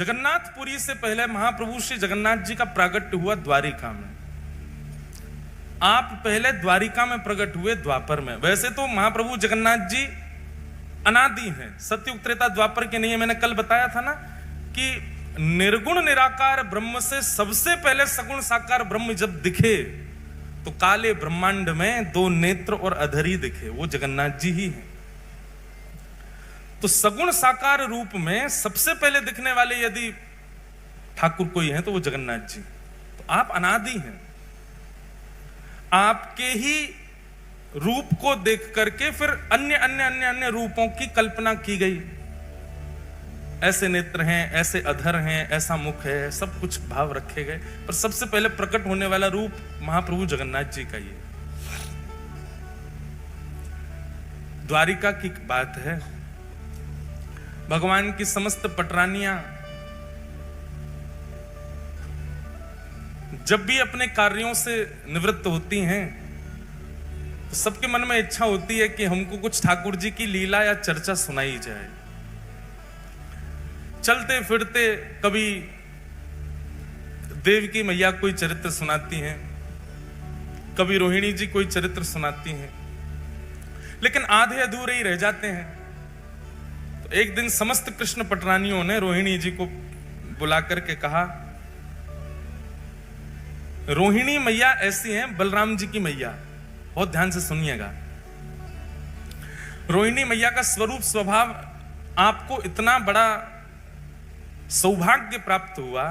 जगन्नाथपुरी से पहले महाप्रभु श्री जगन्नाथ जी का प्रागट्य हुआ द्वारिका में। आप पहले द्वारिका में प्रकट हुए द्वापर में। वैसे तो महाप्रभु जगन्नाथ जी अनादि हैं, सत्युग त्रेता द्वापर के नहीं है। मैंने कल बताया था ना कि निर्गुण निराकार ब्रह्म से सबसे पहले सगुण साकार ब्रह्म जब दिखे तो काले ब्रह्मांड में दो नेत्र और अधरी दिखे, वो जगन्नाथ जी ही हैं। तो सगुण साकार रूप में सबसे पहले दिखने वाले यदि ठाकुर कोई हैं तो वो जगन्नाथ जी। तो आप अनादि हैं, आपके ही रूप को देख करके फिर अन्य अन्य अन्य अन्य रूपों की कल्पना की गई। ऐसे नेत्र हैं, ऐसे अधर हैं, ऐसा मुख है, सब कुछ भाव रखे गए, पर सबसे पहले प्रकट होने वाला रूप महाप्रभु जगन्नाथ जी का ही है। द्वारिका की बात है, भगवान की समस्त पटरानियां जब भी अपने कार्यों से निवृत्त होती हैं तो सबके मन में इच्छा होती है कि हमको कुछ ठाकुर जी की लीला या चर्चा सुनाई जाए। चलते फिरते कभी देवकी मैया कोई चरित्र सुनाती हैं, कभी रोहिणी जी कोई चरित्र सुनाती हैं, लेकिन आधे अधूरे ही रह जाते हैं। तो एक दिन समस्त कृष्ण पटरानियों ने रोहिणी जी को बुला करके कहा, रोहिणी मैया ऐसी हैं बलराम जी की मैया, बहुत ध्यान से सुनिएगा। रोहिणी मैया का स्वरूप स्वभाव आपको इतना बड़ा सौभाग्य प्राप्त हुआ,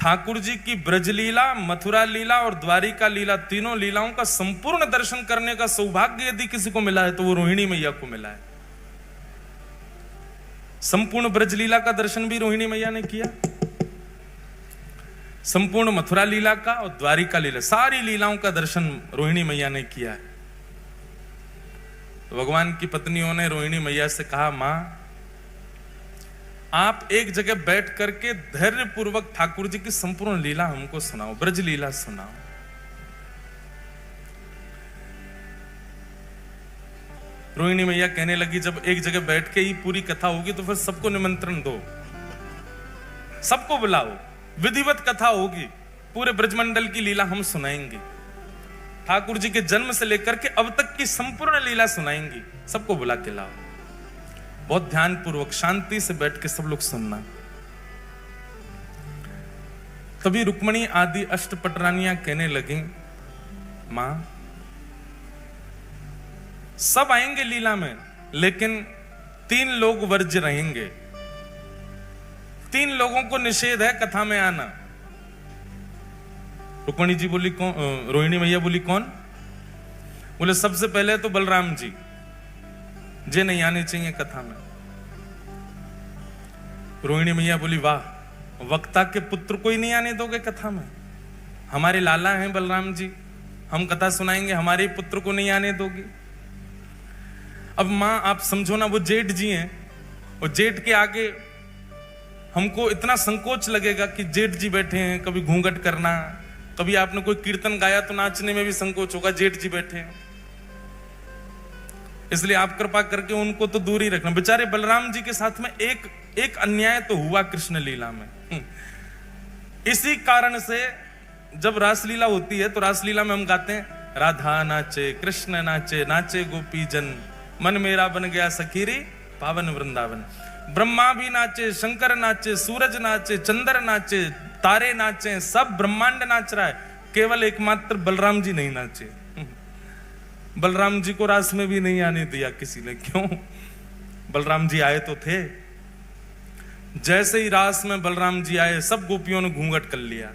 ठाकुर जी की ब्रजलीला, मथुरा लीला और द्वारिका लीला, तीनों लीलाओं का संपूर्ण दर्शन करने का सौभाग्य यदि किसी को मिला है तो वो रोहिणी मैया को मिला है। संपूर्ण ब्रजलीला का दर्शन भी रोहिणी मैया ने किया, संपूर्ण मथुरा लीला का और द्वारिका लीला, सारी लीलाओं का दर्शन रोहिणी मैया ने किया है। तो भगवान की पत्नियों ने रोहिणी मैया से कहा, मां आप एक जगह बैठ करके धैर्य पूर्वक ठाकुर जी की संपूर्ण लीला हमको सुनाओ, ब्रज लीला सुनाओ। रोहिणी मैया कहने लगी, जब एक जगह बैठ के ही पूरी कथा होगी तो फिर सबको निमंत्रण दो, सबको बुलाओ, विधिवत कथा होगी, पूरे ब्रजमंडल की लीला हम सुनाएंगे, ठाकुर जी के जन्म से लेकर के अब तक की संपूर्ण लीला सुनाएंगी, सबको बुला के लाओ। बहुत ध्यान पूर्वक शांति से बैठ के सब लोग सुनना। तभी रुक्मणी आदि अष्टपटरानियां कहने लगी, मां सब आएंगे लीला में, लेकिन 3 लोग वर्ज्य रहेंगे, 3 लोगों को निषेध है कथा में आना। रुक्मणी जी बोली कौन? रोहिणी मैया बोली कौन? बोले सबसे पहले तो बलराम जी, जे नहीं आने चाहिए कथा में। रोहिणी मैया बोली वाह, वक्ता के पुत्र को ही नहीं आने दोगे कथा में? हमारे लाला हैं बलराम जी, हम कथा सुनाएंगे, हमारे पुत्र को नहीं आने दोगी? अब मां आप समझो ना, वो जेठ जी हैं, और जेठ के आगे हमको इतना संकोच लगेगा कि जेठ जी बैठे हैं, कभी घूंघट करना, कभी आपने कोई कीर्तन गाया तो नाचने में भी संकोच होगा, जेठ जी बैठे हैं। इसलिए आप कृपा करके उनको तो दूर ही रखना। बेचारे बलराम जी के साथ में एक अन्याय तो हुआ कृष्ण लीला में। इसी कारण से जब रासलीला होती है तो रासलीला में हम गाते हैं, राधा नाचे कृष्ण नाचे, नाचे गोपी जन, मन मेरा बन गया सखीरी पावन वृंदावन। ब्रह्मा भी नाचे, शंकर नाचे, सूरज नाचे, चंद्र नाचे, तारे नाचे, सब ब्रह्मांड नाच रहा है, केवल एकमात्र बलराम जी नहीं नाचे। बलराम जी को रास में भी नहीं आने दिया किसी ने। क्यों? बलराम जी आए तो थे, जैसे ही रास में बलराम जी आए सब गोपियों ने घूंघट कर लिया।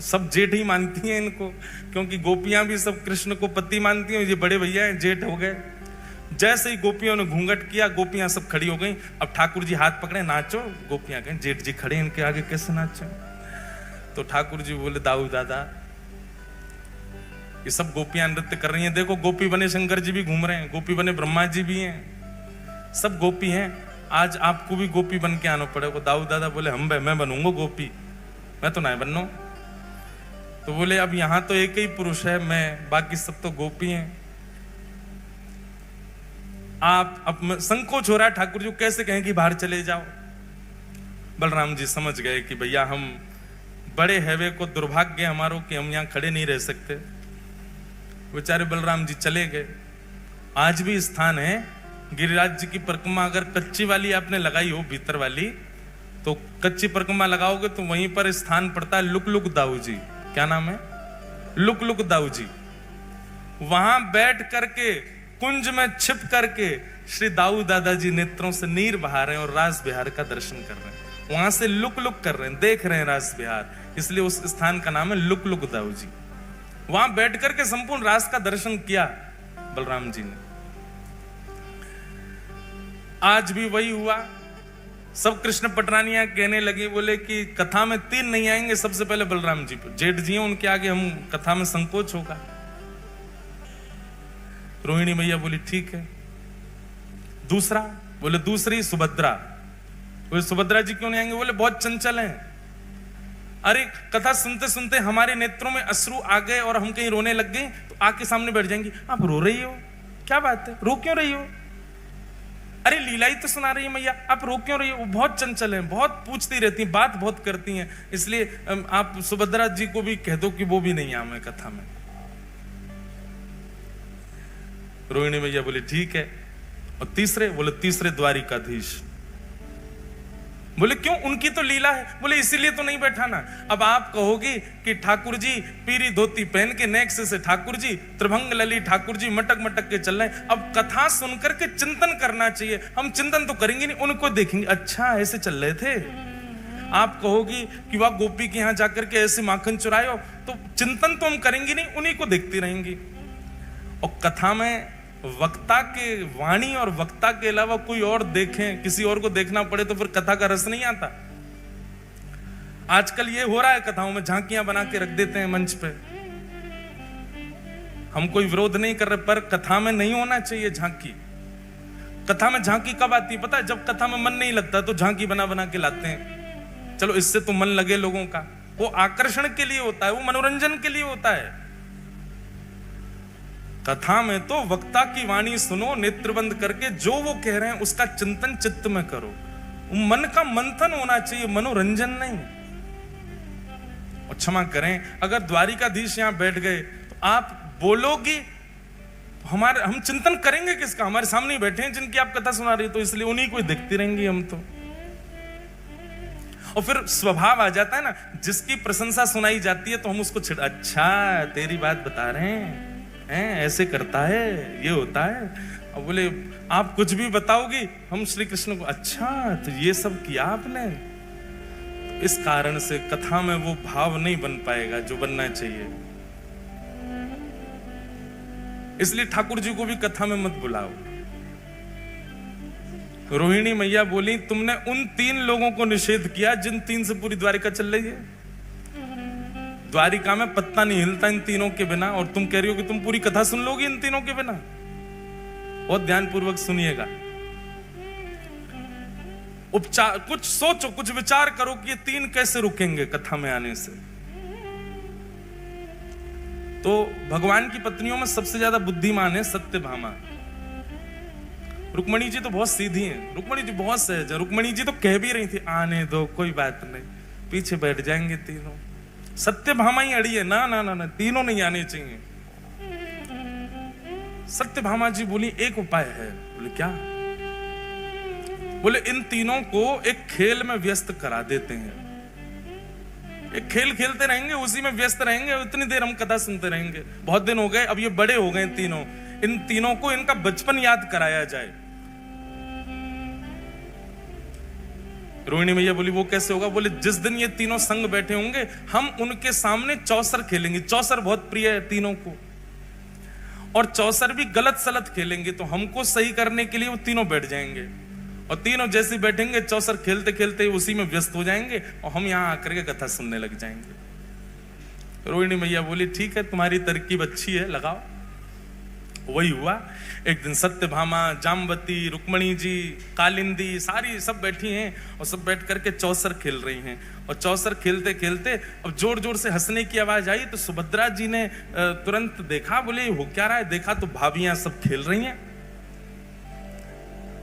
सब जेठ ही मानती हैं इनको, क्योंकि गोपियां भी सब कृष्ण को पति मानती हैं, ये बड़े भैया हैं, जेठ हो गए। जैसे ही गोपियों ने घूंघट किया, गोपियां सब खड़ी हो गई। अब ठाकुर जी हाथ पकड़े, नाचो। गोपियां कहें जेठ जी खड़े, इनके आगे कैसे नाचो? तो ठाकुर जी बोले, दाऊ दादा, ये सब गोपियां नृत्य कर रही हैं, देखो गोपी बने शंकर जी भी घूम रहे हैं, गोपी बने ब्रह्मा जी भी हैं, सब गोपी हैं, आज आपको भी गोपी बन के आना पड़ेगा। दाऊ दादा बोले, मैं बनूंगा गोपी, मैं तो नहीं बनूं। तो बोले, अब यहां तो एक ही पुरुष है, मैं, बाकी सब तो गोपी हैं। आप अब संकोच हो रहा है ठाकुर जी, कैसे कहें कि बाहर चले जाओ। बलराम जी समझ गए कि भैया हम बड़े हैवे को दुर्भाग्य हमारो कि हम यहाँ खड़े नहीं रह सकते। बेचारे बलराम जी चले गए। आज भी स्थान है गिरिराज जी की परिक्रमा, अगर कच्ची वाली आपने लगाई हो भीतर वाली, तो कच्ची परिक्रमा लगाओगे तो वहीं पर स्थान पड़ता है लुक दाऊ जी। क्या नाम है? लुक दाऊ जी। वहां बैठ करके कुंज में छिप करके श्री दाऊ दादाजी नेत्रों से नीर बहा रहे हैं और रास बिहार का दर्शन कर रहे हैं। वहां से लुक कर रहे हैं, देख रहे हैं रास बिहार, इसलिए उस स्थान का नाम है लुक दाऊ जी। वहां बैठ करके संपूर्ण रास का दर्शन किया बलराम जी ने। आज भी वही हुआ। सब कृष्ण पटरानियां कहने लगे, बोले कि कथा में 3 नहीं आएंगे, सबसे पहले बलराम जी पर। जेठ जी हैं, उनके आगे हम कथा में संकोच होगा। रोहिणी मैया बोली ठीक है। दूसरा, बोले दूसरी सुभद्रा। बोले सुभद्रा जी क्यों नहीं आएंगे? बोले बहुत चंचल हैं। अरे कथा सुनते सुनते हमारे नेत्रों में अश्रु आ गए और हम कहीं रोने लग गए तो आके सामने बैठ जाएंगी। आप रो रही हो? क्या बात है, रो क्यों रही हो? अरे लीला ही तो सुना रही है मैया, आप रो क्यों रही हो? वो बहुत चंचल हैं, बहुत पूछती रहती हैं, बात बहुत करती हैं, इसलिए आप सुभद्रा जी को भी कह दो कि वो भी नहीं आवे कथा में। रोहिणी मैया बोले ठीक है। और तीसरे, बोले तीसरे द्वारिकाधीश। बोले क्यों? उनकी तो लीला है। बोले इसीलिए तो नहीं बैठा ना। अब आप कहोगे कि ठाकुर जी पीरी धोती पहन के नेक्स्ट से ठाकुर जी, त्रिभंग लली ठाकुर जी मटक के चल रहे हैं। अब कथा सुनकर के चिंतन करना चाहिए। हम चिंतन तो करेंगे नहीं, उनको देखेंगे, अच्छा ऐसे चल रहे थे। आप कहोगी कि वह गोपी के यहां जाकर के ऐसे माखन चुराए हो, तो चिंतन तो हम करेंगे नहीं, उन्हीं को देखती रहेंगी। और कथा में वक्ता के वाणी और वक्ता के अलावा कोई और देखें, किसी और को देखना पड़े तो फिर कथा का रस नहीं आता। आजकल ये हो रहा है, कथाओं में झांकियां बना के रख देते हैं मंच पे। हम कोई विरोध नहीं कर रहे, पर कथा में नहीं होना चाहिए झांकी। कथा में झांकी कब आती है पता है? जब कथा में मन नहीं लगता तो झांकी बना के लाते हैं। चलो इससे तो मन लगे लोगों का, वो आकर्षण के लिए होता है, वो मनोरंजन के लिए होता है। कथा में तो वक्ता की वाणी सुनो, नेत्र बंद करके जो वो कह रहे हैं उसका चिंतन चित्त में करो। मन का मंथन होना चाहिए, मनोरंजन नहीं। और क्षमा करें, अगर द्वारिकाधीश यहां बैठ गए तो आप बोलोगी, हम चिंतन करेंगे किसका? हमारे सामने ही बैठे हैं जिनकी आप कथा सुना रही, तो इसलिए उन्हीं को देखती रहेंगी हम तो। और फिर स्वभाव आ जाता है ना, जिसकी प्रशंसा सुनाई जाती है तो हम उसको अच्छा तेरी बात बता रहे हैं, ऐसे करता है, ये होता है। अब बोले आप कुछ भी बताओगी, हम श्री कृष्ण को, अच्छा तो ये सब किया आपने। तो इस कारण से कथा में वो भाव नहीं बन पाएगा जो बनना चाहिए। इसलिए ठाकुर जी को भी कथा में मत बुलाओ। रोहिणी मैया बोली तुमने उन 3 लोगों को निषेध किया जिन 3 से पूरी द्वारिका चल रही है। द्वारिका में पत्ता नहीं हिलता इन तीनों के बिना, और तुम कह रही हो कि तुम पूरी कथा सुन लोगी इन तीनों के बिना। बहुत ध्यान पूर्वक सुनिएगा। उपचार, कुछ सोचो, कुछ विचार करो कि ये 3 कैसे रुकेंगे कथा में आने से। तो भगवान की पत्नियों में सबसे ज्यादा बुद्धिमान है सत्यभामा। रुक्मणी जी तो बहुत सीधी हैं, रुक्मणी जी बहुत सहज है। रुक्मणी जी तो कह भी रही थी आने दो, कोई बात नहीं, पीछे बैठ जाएंगे तीनों। सत्यभामा ही अड़ी है, ना ना ना ना, तीनों नहीं आने चाहिए। सत्यभामा जी बोली एक उपाय है। बोले क्या? बोले इन तीनों को एक खेल में व्यस्त करा देते हैं। एक खेल खेलते रहेंगे, उसी में व्यस्त रहेंगे, उतनी देर हम कथा सुनते रहेंगे। बहुत दिन हो गए, अब ये बड़े हो गए तीनों, इन तीनों को इनका बचपन याद कराया जाए। रोहिणी मैया बोली वो कैसे होगा? बोले जिस दिन ये तीनों संग बैठे होंगे, हम उनके सामने चौसर खेलेंगे। चौसर बहुत प्रिय है तीनों को, और चौसर भी गलत सलत खेलेंगे, तो हमको सही करने के लिए वो तीनों बैठ जाएंगे, और तीनों जैसे बैठेंगे चौसर खेलते खेलते उसी में व्यस्त हो जाएंगे, और हम यहां आकर के कथा सुनने लग जाएंगे। रोहिणी मैया बोली ठीक है, तुम्हारी तरकीब अच्छी है, लगाओ। वही हुआ। एक दिन सत्यभामा, जामवती, रुक्मणी जी, कालिंदी, सारी सब बैठी हैं, और सब बैठ करके चौसर खेल रही हैं। और चौसर खेलते खेलते अब जोर जोर से हंसने की आवाज आई, तो सुभद्रा जी ने तुरंत देखा, बोले हो क्या रहा है? देखा तो भाभियां सब खेल रही हैं।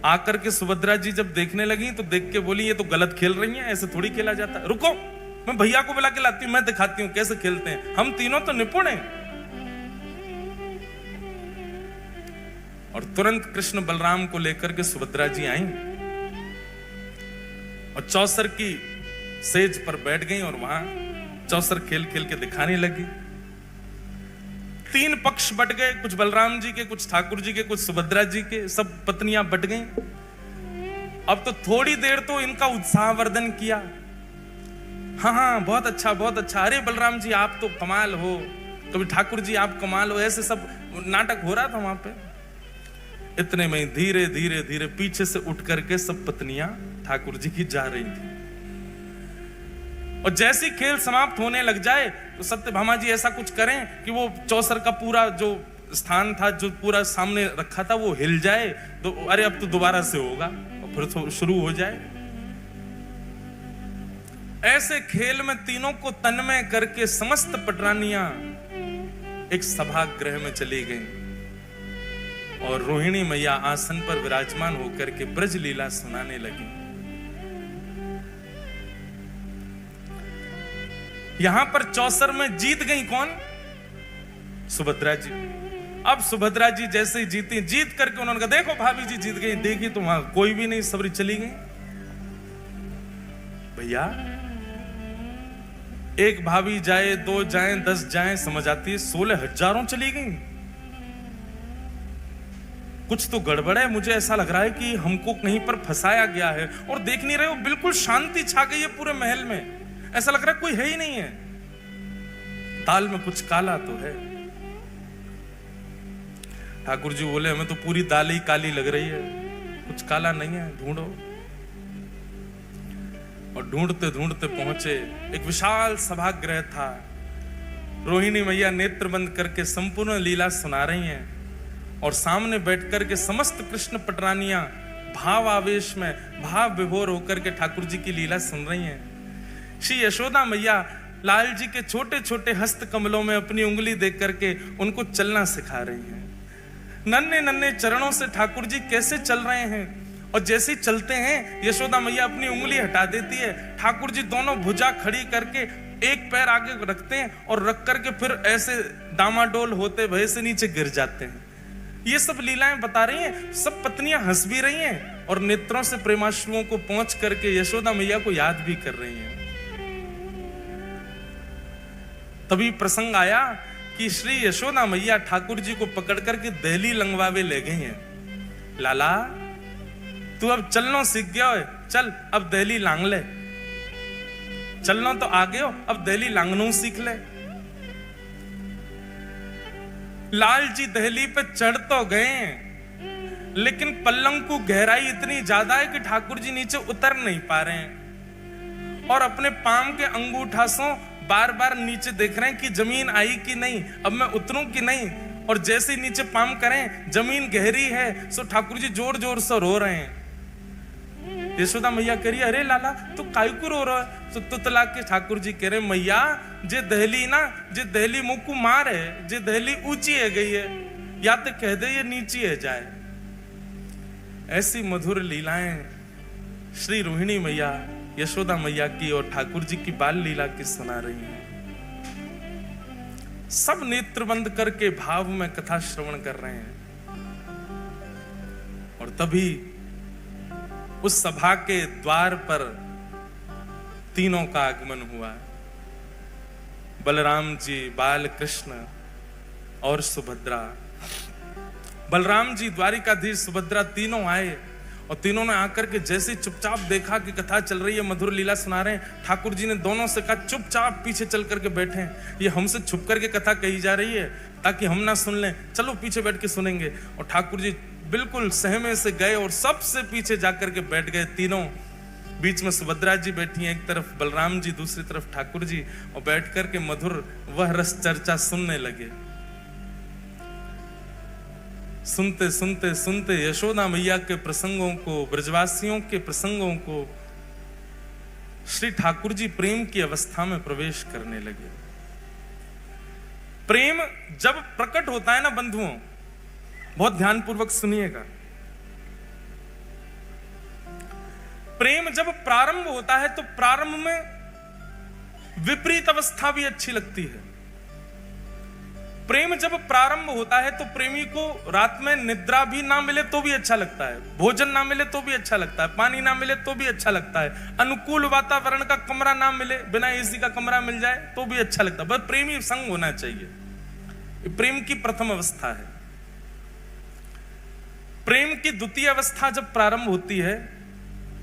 आकर के सुभद्रा जी जब देखने लगी तो देख के बोली ये तो गलत खेल रही हैं, ऐसे थोड़ी खेला जाता है, रुको मैं भैया को बुला के लाती हूं, मैं दिखाती हूं कैसे खेलते हैं, हम तीनों तो निपुण हैं। और तुरंत कृष्ण बलराम को लेकर के सुभद्रा जी आई और चौसर की सेज पर बैठ गई और वहां चौसर खेल खेल के दिखाने लगी। तीन पक्ष बट गए, कुछ बलराम जी के, कुछ ठाकुर जी के, कुछ सुभद्रा जी के, सब पत्नियां बट गईं। अब तो थोड़ी देर तो इनका उत्साहवर्धन किया, हाँ हाँ बहुत अच्छा बहुत अच्छा, अरे बलराम जी आप तो कमाल हो, कभी ठाकुर जी आप कमाल हो, ऐसे सब नाटक हो रहा था वहां पे। इतने में धीरे धीरे धीरे पीछे से उठ करके सब पत्नियां ठाकुर जी की जा रही थी। और जैसी खेल समाप्त होने लग जाए तो सत्यभामा जी ऐसा कुछ करें कि वो चौसर का पूरा जो स्थान था, जो पूरा सामने रखा था, वो हिल जाए तो अरे अब तो दोबारा से होगा और फिर तो शुरू हो जाए। ऐसे खेल में तीनों को तन्मय करके समस्त पटरानियां एक सभागृह में चली गईं और रोहिणी मैया आसन पर विराजमान होकर के ब्रज लीला सुनाने लगी। यहां पर चौसर में जीत गई कौन? सुभद्रा जी। अब सुभद्रा जी जैसे ही जीती, जीत करके उन्होंने कहा देखो भाभी जी जीत गई, देखी तो वहां कोई भी नहीं, सबरी चली गई। भैया एक भाभी जाए, दो जाए, 10 जाए समझ आती है, 16 हजारों चली गई। कुछ तो गड़बड़ है, मुझे ऐसा लग रहा है कि हमको कहीं पर फंसाया गया है। और देख नहीं रहे हो, बिल्कुल शांति छा गई है पूरे महल में, ऐसा लग रहा है कोई है ही नहीं है। ताल में कुछ काला तो है। ठाकुर जी बोले हमें तो पूरी दाल ही काली लग रही है, कुछ काला नहीं है, ढूंढो। और ढूंढते ढूंढते पहुंचे, एक विशाल सभागृह था। रोहिणी मैया नेत्र बंद करके संपूर्ण लीला सुना रही हैं और सामने बैठ करके समस्त कृष्ण पटरानियां भाव आवेश में भाव विभोर होकर के ठाकुर जी की लीला सुन रही हैं। श्री यशोदा मैया लाल जी के छोटे छोटे हस्त कमलों में अपनी उंगली देख करके उनको चलना सिखा रही हैं। नन्हे नन्हे चरणों से ठाकुर जी कैसे चल रहे हैं, और जैसे ही चलते हैं यशोदा मैया अपनी उंगली हटा देती है, ठाकुर जी दोनों भुजा खड़ी करके एक पैर आगे रखते हैं और रख करके फिर ऐसे डामाडोल होते भय से नीचे गिर जाते हैं। ये सब लीलाएं बता रही हैं। सब पत्नियां हंस भी रही हैं और नेत्रों से प्रेमाश्रुओं को पहुंच करके यशोदा मैया को याद भी कर रही हैं। तभी प्रसंग आया कि श्री यशोदा मैया ठाकुर जी को पकड़ करके दहली लंगवावे ले गई हैं। लाला तू अब चलना सीख गया है, चल अब दहली लांग ले। चलना तो आ गयो, अब दहली लांगनू सीख ले। लाल जी दहली पे चढ़ तो गए, लेकिन पल्लंग को गहराई इतनी ज्यादा है कि ठाकुर जी नीचे उतर नहीं पा रहे हैं और अपने पाम के अंगूठा से बार बार नीचे देख रहे हैं कि जमीन आई कि नहीं, अब मैं उतरूं कि नहीं। और जैसे ही नीचे पाम करें जमीन गहरी है, सो ठाकुर जी जोर जोर से रो रहे हैं। यशोदा मैया कह रही है अरे लाला तू काहे को रो रहा है? तो तुतला के ठाकुर जी कह रहे मैया जे दहली ना, जे दहली मुकु मार है, जे दहली ऊंची है गई है, या तो कह दे ये नीची है जाए। ऐसी मधुर लीलाएं श्री रोहिणी मैया यशोदा मैया की और ठाकुर जी की बाल लीला की सुना रही हैं। सब नेत्र बंद करके भाव में कथा श्रवण कर रहे हैं। और तभी उस सभा के द्वार पर तीनों का आगमन हुआ। बलराम जी, बाल कृष्ण और सुभद्रा। बलराम जी, द्वारिकाधीश, सुभद्रा तीनों आए और तीनों ने आकर के जैसे चुपचाप देखा कि कथा चल रही है, मधुर लीला सुना रहे हैं, ठाकुर जी ने दोनों से कहा चुपचाप पीछे चल करके बैठे, ये हमसे छुप करके कथा कही जा रही है ताकि हम ना सुन लें, चलो पीछे बैठ के सुनेंगे। और ठाकुर जी बिल्कुल सहमे से गए और सबसे पीछे जाकर के बैठ गए तीनों। बीच में सुभद्रा जी बैठी हैं, एक तरफ बलराम जी, दूसरी तरफ ठाकुर जी, और बैठ करके मधुर वह रस चर्चा सुनने लगे। सुनते सुनते सुनते यशोदा मैया के प्रसंगों को, ब्रजवासियों के प्रसंगों को, श्री ठाकुर जी प्रेम की अवस्था में प्रवेश करने लगे। प्रेम जब प्रकट होता है ना बंधुओं, बहुत ध्यानपूर्वक सुनिएगा, प्रेम जब प्रारंभ होता है तो प्रारंभ में विपरीत अवस्था भी अच्छी लगती है। प्रेम जब प्रारंभ होता है तो प्रेमी को रात में निद्रा भी ना मिले तो भी अच्छा लगता है, भोजन ना मिले तो भी अच्छा लगता है, पानी ना मिले तो भी अच्छा लगता है, अनुकूल वातावरण का कमरा ना मिले, बिना एसी का कमरा मिल जाए तो भी अच्छा लगता है, बस प्रेमी संग होना चाहिए। प्रेम की प्रथम अवस्था है। प्रेम की द्वितीय अवस्था जब प्रारंभ होती है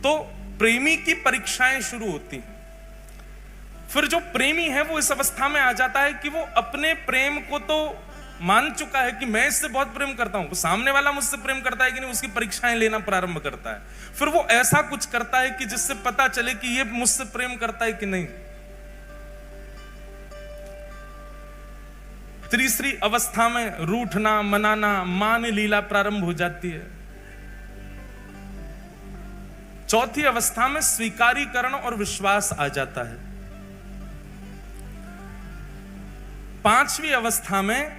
तो प्रेमी की परीक्षाएं शुरू होती हैं। फिर जो प्रेमी है वो इस अवस्था में आ जाता है कि वो अपने प्रेम को तो मान चुका है कि मैं इससे बहुत प्रेम करता हूं, सामने वाला मुझसे प्रेम करता है कि नहीं, उसकी परीक्षाएं लेना प्रारंभ करता है। फिर वो ऐसा कुछ करता है कि जिससे पता चले कि ये मुझसे प्रेम करता है कि नहीं। तीसरी अवस्था में रूठना, मनाना, मान लीला प्रारंभ हो जाती है। चौथी अवस्था में स्वीकारीकरण और विश्वास आ जाता है। पांचवी अवस्था में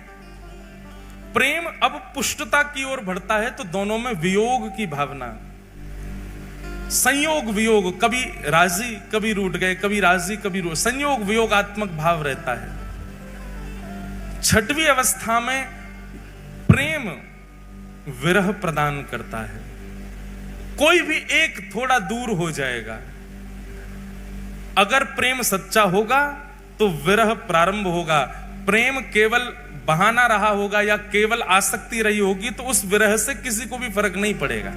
प्रेम अब पुष्टता की ओर बढ़ता है तो दोनों में वियोग की भावना, संयोग वियोग, कभी राजी कभी रूठ गए, कभी राजी कभी रूठ, संयोग वियोगात्मक भाव रहता है। छठवीं अवस्था में प्रेम विरह प्रदान करता है। कोई भी एक थोड़ा दूर हो जाएगा। अगर प्रेम सच्चा होगा तो विरह प्रारंभ होगा। प्रेम केवल बहाना रहा होगा या केवल आसक्ति रही होगी तो उस विरह से किसी को भी फर्क नहीं पड़ेगा।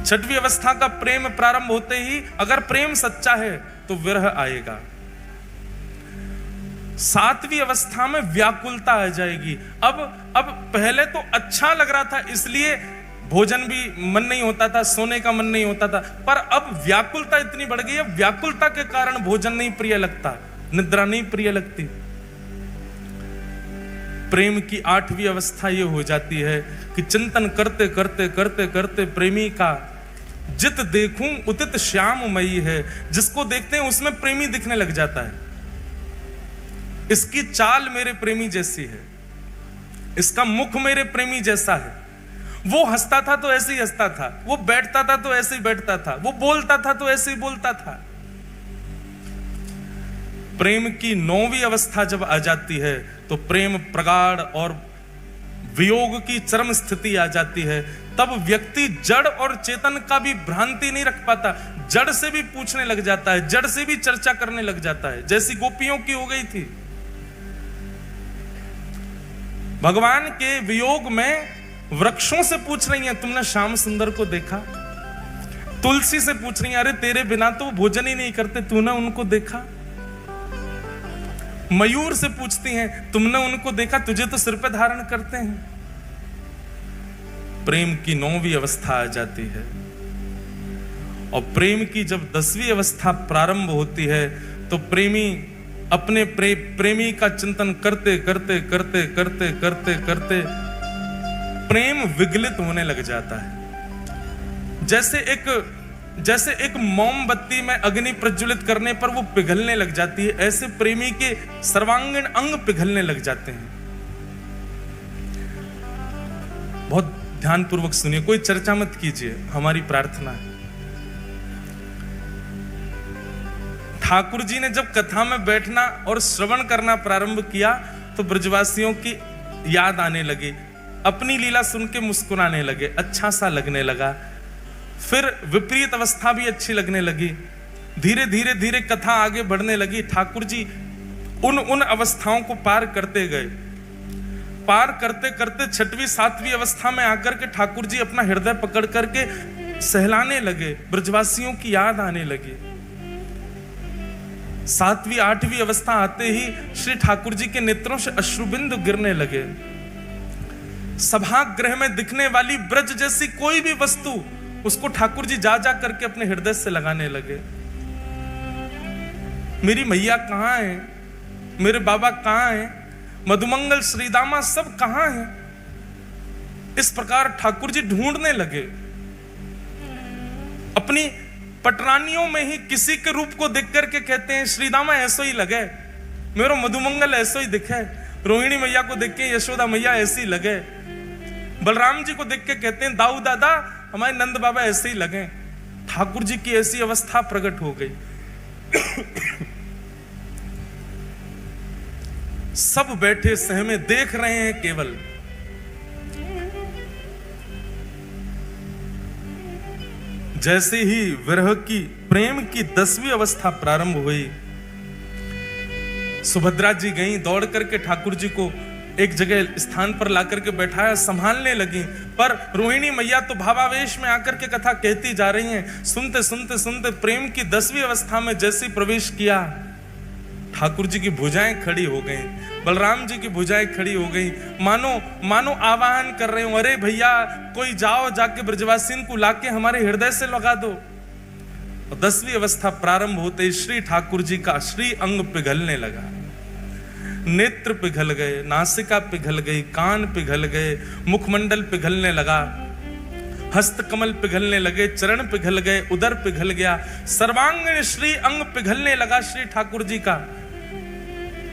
छठवीं अवस्था का प्रेम प्रारंभ होते ही अगर प्रेम सच्चा है तो विरह आएगा। सातवीं अवस्था में व्याकुलता आ जाएगी। अब पहले तो अच्छा लग रहा था इसलिए भोजन भी मन नहीं होता था, सोने का मन नहीं होता था, पर अब व्याकुलता इतनी बढ़ गई है, व्याकुलता के कारण भोजन नहीं प्रिय लगता, निद्रा नहीं प्रिय लगती। प्रेम की आठवीं अवस्था यह हो जाती है कि चिंतन करते करते करते करते प्रेमी का जित देखूं उदित श्याममयी है, जिसको देखते हैं उसमें प्रेमी दिखने लग जाता है। इसकी चाल मेरे प्रेमी जैसी है, इसका मुख मेरे प्रेमी जैसा है, वो हंसता था तो ऐसे ही हंसता था, वो बैठता था तो ऐसे ही बैठता था, वो बोलता था तो ऐसे ही बोलता था। प्रेम की नौवीं अवस्था जब आ जाती है तो प्रेम प्रगाढ़ और वियोग की चरम स्थिति आ जाती है। तब व्यक्ति जड़ और चेतन का भी भ्रांति नहीं रख पाता, जड़ से भी पूछने लग जाता है, जड़ से भी चर्चा करने लग जाता है, जैसी गोपियों की हो गई थी। भगवान के वियोग में वृक्षों से पूछ रही हैं, तुमने श्याम सुंदर को देखा? तुलसी से पूछ रही हैं, अरे तेरे बिना तो भोजन ही नहीं करते, तूने उनको देखा? मयूर से पूछती हैं, तुमने उनको देखा? तुझे तो सिर पे धारण करते हैं। प्रेम की नौवीं अवस्था आ जाती है और प्रेम की जब 10वीं अवस्था प्रारंभ होती है तो प्रेमी अपने प्रेमी का चिंतन करते करते करते करते करते करते प्रेम विगलित होने लग जाता है। जैसे एक मोमबत्ती में अग्नि प्रज्वलित करने पर वो पिघलने लग जाती है, ऐसे प्रेमी के सर्वांगीण अंग पिघलने लग जाते हैं। बहुत ध्यानपूर्वक सुनिए, कोई चर्चा मत कीजिए, हमारी प्रार्थना है। ठाकुर जी ने जब कथा में बैठना और श्रवण करना प्रारंभ किया तो ब्रजवासियों की याद आने लगी, अपनी लीला सुन के मुस्कुराने लगे, अच्छा सा लगने लगा। फिर विपरीत अवस्था भी अच्छी लगने लगी। धीरे धीरे धीरे कथा आगे बढ़ने लगी। ठाकुर जी उन अवस्थाओं को पार करते गए। पार करते करते 6वीं 7वीं अवस्था में आकर के ठाकुर जी अपना हृदय पकड़ करके सहलाने लगे, ब्रजवासियों की याद आने लगी। 7वीं 8वीं अवस्था आते ही श्री ठाकुर जी के नेत्रों से अश्रुबिंदु गिरने लगे। सभागृह में दिखने वाली ब्रज जैसी कोई भी वस्तु उसको ठाकुर जी जा जा करके अपने हृदय से लगाने लगे। मेरी मैया कहां है, मेरे बाबा कहां है, मधुमंगल श्रीदामा सब कहां हैं? इस प्रकार ठाकुर जी ढूंढने लगे। अपनी पटरानियों में ही किसी के रूप को देख करके कहते हैं, श्रीदामा ऐसो ही लगे, मेरा मधुमंगल ऐसो ही दिखे। रोहिणी मैया को देख के यशोदा मैया ऐसी लगे। बलराम जी को देख के कहते हैं, दाऊ दादा हमारे नंद बाबा ऐसे ही लगे। ठाकुर जी की ऐसी अवस्था प्रकट हो गई। सब बैठे सहमे देख रहे हैं केवल। जैसे ही विरह की प्रेम की 10वीं अवस्था प्रारंभ हुई, सुभद्रा जी गईं, दौड़ करके ठाकुर जी को एक जगह स्थान पर लाकर के बैठाया, संभालने लगी। पर रोहिणी मैया तो भावावेश में आकर के कथा कहती जा रही हैं। सुनते सुनते सुनते प्रेम की 10वीं अवस्था में जैसे प्रवेश किया, ठाकुर जी की भुजाएं खड़ी हो गई, बलराम जी की भुजाएं खड़ी हो गई, मानो आवाहन कर रहे हो, अरे भैया कोई जाओ, जाके ब्रजवासिन को लाके हमारे हृदय से लगा दो। और 10वीं अवस्था प्रारंभ होते श्री ठाकुर जी का श्री अंग पिघलने लगा। नेत्र पिघल गए, नासिका पिघल गई, कान पिघल गए, मुखमंडल पिघलने लगा, हस्तकमल पिघलने लगे, चरण पिघल गए, उदर पिघल गया, सर्वांगीण श्री अंग पिघलने लगा श्री ठाकुर जी का।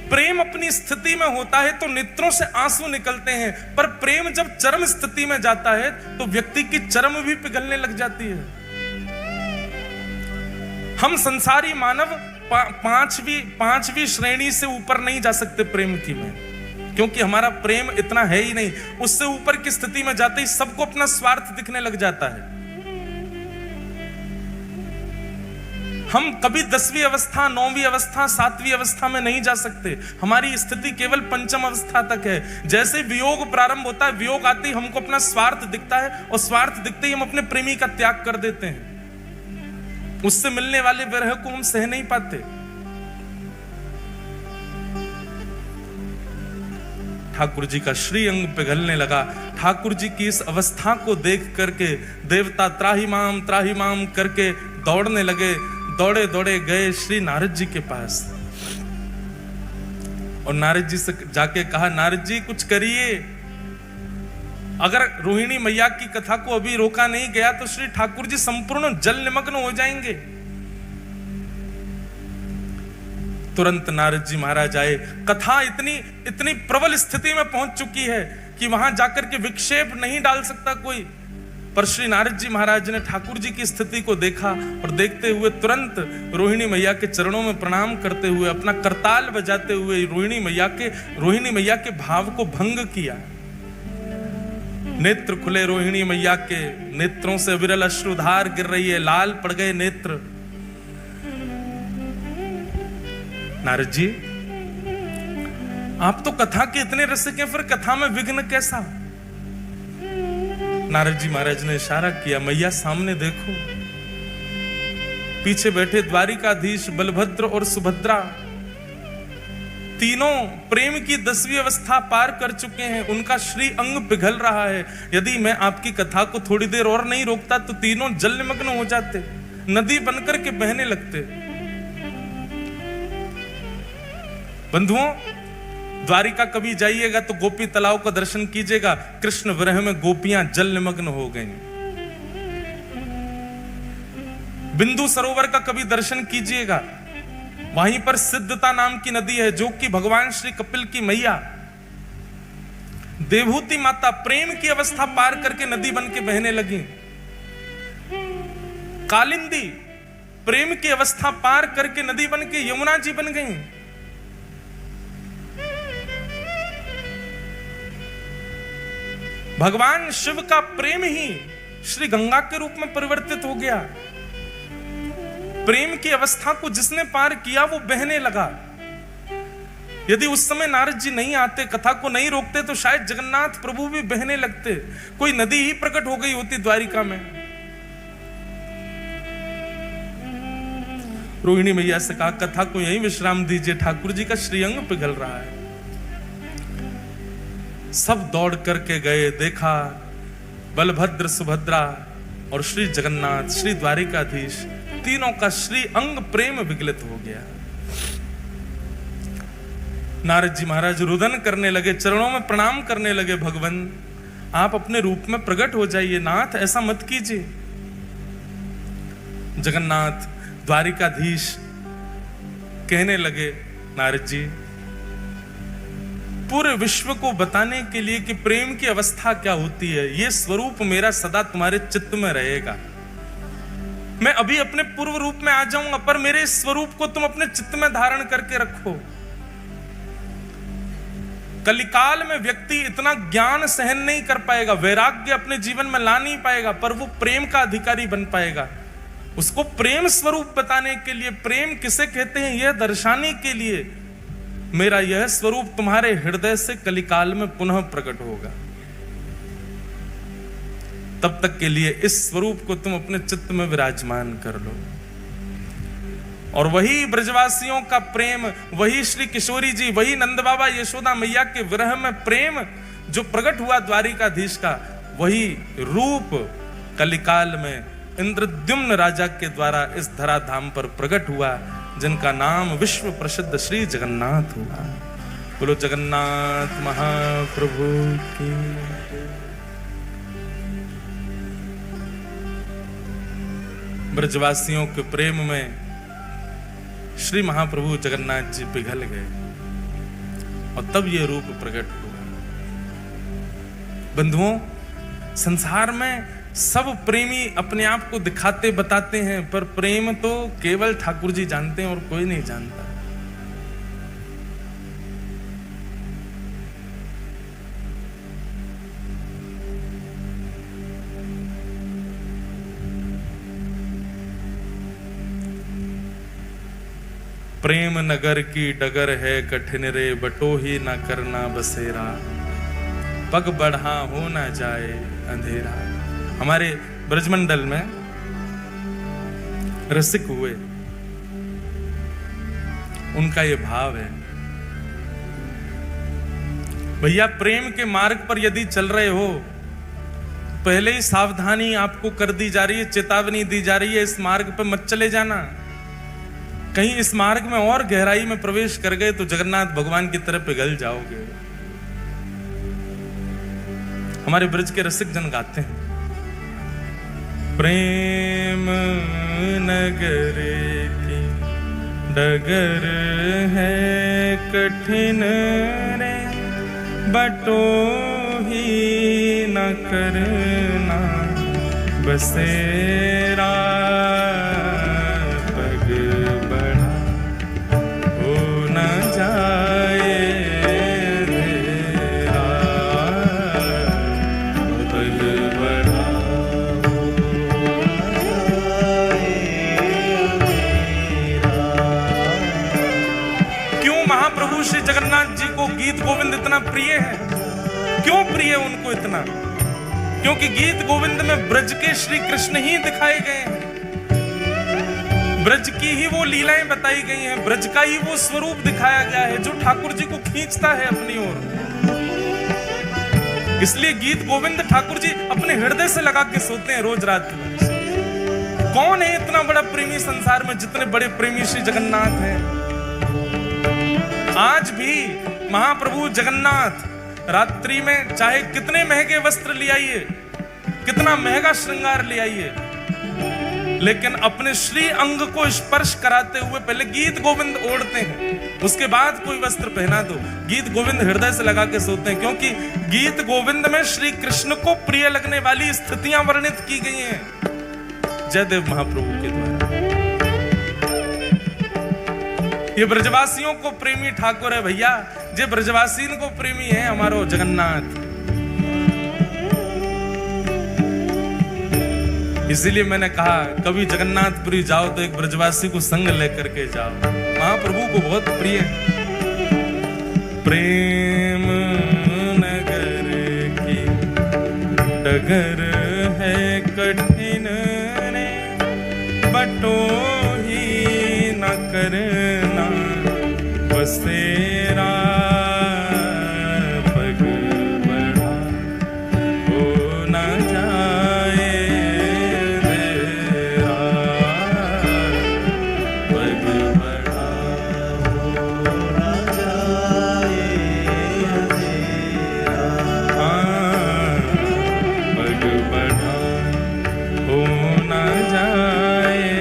प्रेम अपनी स्थिति में होता है तो नेत्रों से आंसू निकलते हैं, पर प्रेम जब चरम स्थिति में जाता है तो व्यक्ति की चरम भी पिघलने लग जाती है। हम संसारी मानव पांचवी श्रेणी से ऊपर नहीं जा सकते प्रेम की में, क्योंकि हमारा प्रेम इतना है ही नहीं। उससे ऊपर की स्थिति में जाते ही सबको अपना स्वार्थ दिखने लग जाता है। हम कभी 10वीं अवस्था, 9वीं अवस्था, 7वीं अवस्था में नहीं जा सकते। हमारी स्थिति केवल पंचम अवस्था तक है। जैसे वियोग प्रारंभ होता है, वियोग आते ही हमको अपना स्वार्थ दिखता है, और स्वार्थ दिखते ही हम अपने प्रेमी का त्याग कर देते हैं। उससे मिलने वाले विरह को हम सह नहीं पाते। ठाकुर जी का श्री अंग पिघलने लगा। ठाकुर जी की इस अवस्था को देख करके देवता त्राहि माम करके दौड़ने लगे। दौड़े दौड़े गए श्री नारद जी के पास, और नारद जी से जाके कहा, नारद जी कुछ करिए। अगर रोहिणी मैया की कथा को अभी रोका नहीं गया तो श्री ठाकुर जी संपूर्ण जल निमग्न हो जाएंगे। तुरंत नारद जी महाराज आए। कथा इतनी प्रबल स्थिति में पहुंच चुकी है कि वहां जाकर के विक्षेप नहीं डाल सकता कोई। पर श्री नारद जी महाराज ने ठाकुर जी की स्थिति को देखा, और देखते हुए तुरंत रोहिणी मैया के चरणों में प्रणाम करते हुए, अपना करताल बजाते हुए रोहिणी मैया के भाव को भंग किया। नेत्र खुले रोहिणी मैया के, नेत्रों से विरल अश्रुधार गिर रही है, लाल पड़ गए नेत्र। नारद जी, आप तो कथा के इतने रसिक हैं, फिर कथा में विघ्न कैसा? नारद जी महाराज ने इशारा किया, मैया सामने देखो। पीछे बैठे द्वारिकाधीश बलभद्र और सुभद्रा, तीनों प्रेम की 10वीं अवस्था पार कर चुके हैं। उनका श्री अंग पिघल रहा है। यदि मैं आपकी कथा को थोड़ी देर और नहीं रोकता तो तीनों जल निमग्न हो जाते, नदी बनकर के बहने लगते। बंधुओं, द्वारिका कभी जाइएगा तो गोपी तालाब का दर्शन कीजिएगा। कृष्ण विरह में गोपियां जल निमग्न हो गईं। बिंदु सरोवर का कभी दर्शन कीजिएगा, वहीं पर सिद्धता नाम की नदी है, जो कि भगवान श्री कपिल की मैया देवहूति माता प्रेम की अवस्था पार करके नदी बन के बहने लगी। कालिंदी प्रेम की अवस्था पार करके नदी बन के यमुना जी बन गई। भगवान शिव का प्रेम ही श्री गंगा के रूप में परिवर्तित हो गया। प्रेम की अवस्था को जिसने पार किया वो बहने लगा। यदि उस समय नारद जी नहीं आते, कथा को नहीं रोकते, तो शायद जगन्नाथ प्रभु भी बहने लगते। कोई नदी ही प्रकट हो गई होती द्वारिका में। रोहिणी मैया से कहा, कथा को यहीं विश्राम दीजिए, ठाकुर जी का श्रीअंग पिघल रहा है। सब दौड़ करके गए, देखा बलभद्र, सुभद्रा और श्री जगन्नाथ, श्री द्वारिकाधीश, तीनों का श्री अंग प्रेम विगलित हो गया। नारद जी महाराज रुदन करने लगे, चरणों में प्रणाम करने लगे, भगवान आप अपने रूप में प्रकट हो जाइए, नाथ ऐसा मत कीजिए। जगन्नाथ द्वारिकाधीश कहने लगे, नारद जी पूरे विश्व को बताने के लिए कि प्रेम की अवस्था क्या होती है, यह स्वरूप मेरा सदा तुम्हारे चित्त में रहेगा। मैं अभी अपने पूर्व रूप में आ जाऊंगा, पर मेरे स्वरूप को तुम अपने चित्त में धारण करके रखो। कलिकाल में व्यक्ति इतना ज्ञान सहन नहीं कर पाएगा, वैराग्य अपने जीवन में ला नहीं पाएगा, पर वो प्रेम का अधिकारी बन पाएगा। उसको प्रेम स्वरूप बताने के लिए, प्रेम किसे कहते हैं यह दर्शाने के लिए, मेरा यह स्वरूप तुम्हारे हृदय से कलिकाल में पुनः प्रकट होगा। तब तक के लिए इस स्वरूप को तुम अपने चित्त में विराजमान कर लो। और वही ब्रजवासियों का प्रेम, वही श्री किशोरी जी, वही नंद बाबा यशोदा मैया के विरह में प्रेम जो प्रकट हुआ द्वारिकाधीश का, वही रूप कलिकाल में इंद्रद्युम्न राजा के द्वारा इस धराधाम पर प्रकट हुआ, जिनका नाम विश्व प्रसिद्ध श्री जगन्नाथ हुआ। बोलो जगन्नाथ महाप्रभु की। ब्रजवासियों के प्रेम में श्री महाप्रभु जगन्नाथ जी पिघल गए और तब यह रूप प्रकट हुआ। बंधुओं, संसार में सब प्रेमी अपने आप को दिखाते बताते हैं, पर प्रेम तो केवल ठाकुर जी जानते हैं और कोई नहीं जानता। प्रेम नगर की डगर है कठिन रे, बटो ही ना करना बसेरा, पग बढ़ा हो ना जाए अंधेरा। हमारे ब्रजमंडल में रसिक हुए, उनका ये भाव है, भैया प्रेम के मार्ग पर यदि चल रहे हो, पहले ही सावधानी आपको कर दी जा रही है, चेतावनी दी जा रही है, इस मार्ग पर मत चले जाना। कहीं इस मार्ग में और गहराई में प्रवेश कर गए तो जगन्नाथ भगवान की तरफ पिघल जाओगे। हमारे ब्रज के रसिक जन गाते हैं, प्रेम नगर की डगर है कठिन रे, बटो ही न करना बसेरा, श्री जगन्नाथ जी को गीत गोविंद इतना प्रिय है। क्यों प्रिय है उनको इतना? क्योंकि गीत गोविंद में ब्रज के श्री कृष्ण ही दिखाए गए हैं, ब्रज की ही वो लीलाएं बताई गई हैं, ब्रज का ही वो स्वरूप दिखाया गया है जो ठाकुर जी को खींचता है अपनी ओर। इसलिए गीत गोविंद ठाकुर जी अपने हृदय से लगा के सोते हैं रोज रात। कौन है इतना बड़ा प्रेमी संसार में जितने बड़े प्रेमी श्री जगन्नाथ हैं? आज भी महाप्रभु जगन्नाथ रात्रि में चाहे कितने महंगे वस्त्र ले आइए, कितना महंगा श्रृंगार ले आइए, लेकिन अपने श्री अंग को स्पर्श कराते हुए पहले गीत गोविंद ओढ़ते हैं, उसके बाद कोई वस्त्र पहना दो। गीत गोविंद हृदय से लगा के सोते हैं, क्योंकि गीत गोविंद में श्री कृष्ण को प्रिय लगने वाली स्थितियां वर्णित की गई हैं जयदेव महाप्रभु के द्वारा। ये ब्रजवासियों को प्रेमी ठाकुर है भैया, जे ब्रजवासी को प्रेमी है हमारो जगन्नाथ। इसीलिए मैंने कहा कभी जगन्नाथपुरी जाओ तो एक ब्रजवासी को संग लेकर के जाओ, महाप्रभु को बहुत प्रिय। प्रेम नगर की डगर है कठिन रे, बटो ही न करना बसेरा, पग बढ़ा हो न जाए तेरा, पग बढ़ा हो न जाए तेरा, पग बढ़ा हो न जाए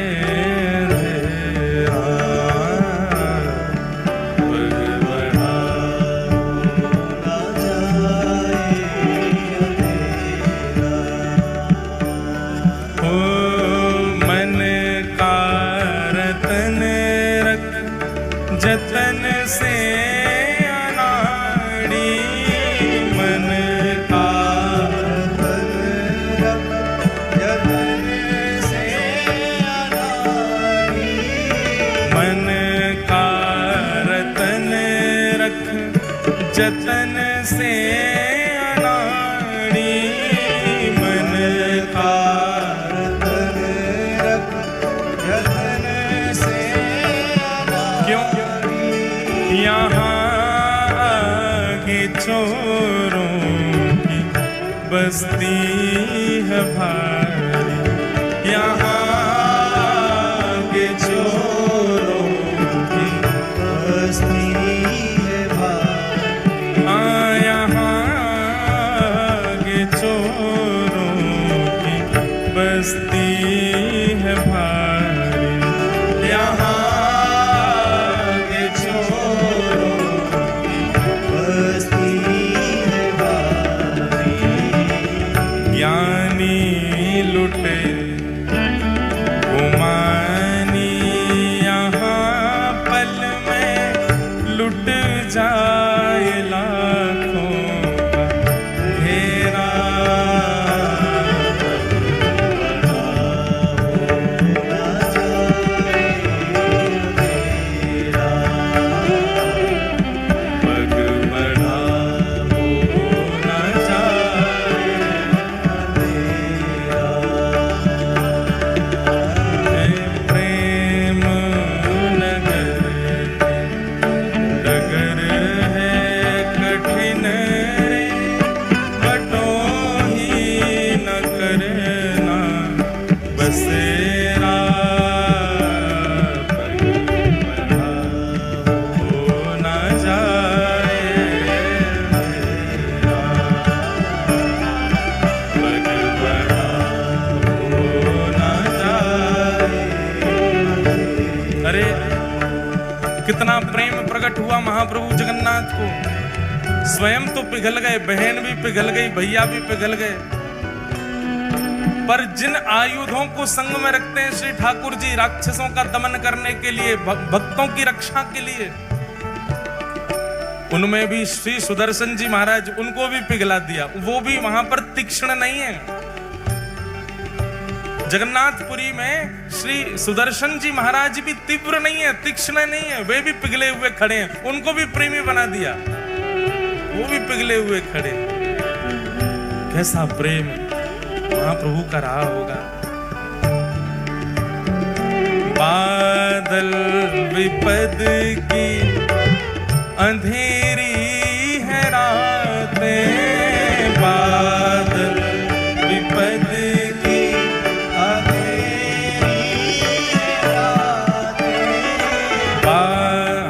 बस्ती है भारी, यहाँ के चोरों की बस्ती है भारी, हाँ यहाँ के चोरों की बस्ती है भारी, यहाँ के चोरों की बस्ती है भारी। ज्ञानी लुटे गुमानी, यहाँ पल में लुट जाए लाखों का घेरा, पग बढ़ा हो न जाए प्रेम नगर डगर है कठिन रे, बटो ही न करना बसेरा, पग बढ़ा हो न जाए मेरा, पग बढ़ा हो न जाए। अरे कितना प्रेम प्रकट हुआ महाप्रभु जगन्नाथ को, स्वयं तो पिघल गए, बहन भी पिघल गई, भैया भी पिघल गए, पर जिन आयुधों को संग में रखते हैं श्री ठाकुर जी राक्षसों का दमन करने के लिए, भक्तों की रक्षा के लिए, उनमें भी श्री सुदर्शन जी महाराज, उनको भी पिघला दिया। वो भी वहां पर तीक्ष्ण नहीं है। जगन्नाथपुरी में श्री सुदर्शन जी महाराज भी तीव्र नहीं है, तीक्ष्ण नहीं है, वे भी पिघले हुए खड़े हैं, उनको भी प्रेमी बना दिया, वो भी पिघले हुए खड़े। कैसा प्रेम महाप्रभु का रहा होगा। बादल विपद की अंधेरी है रातें, बादल विपद की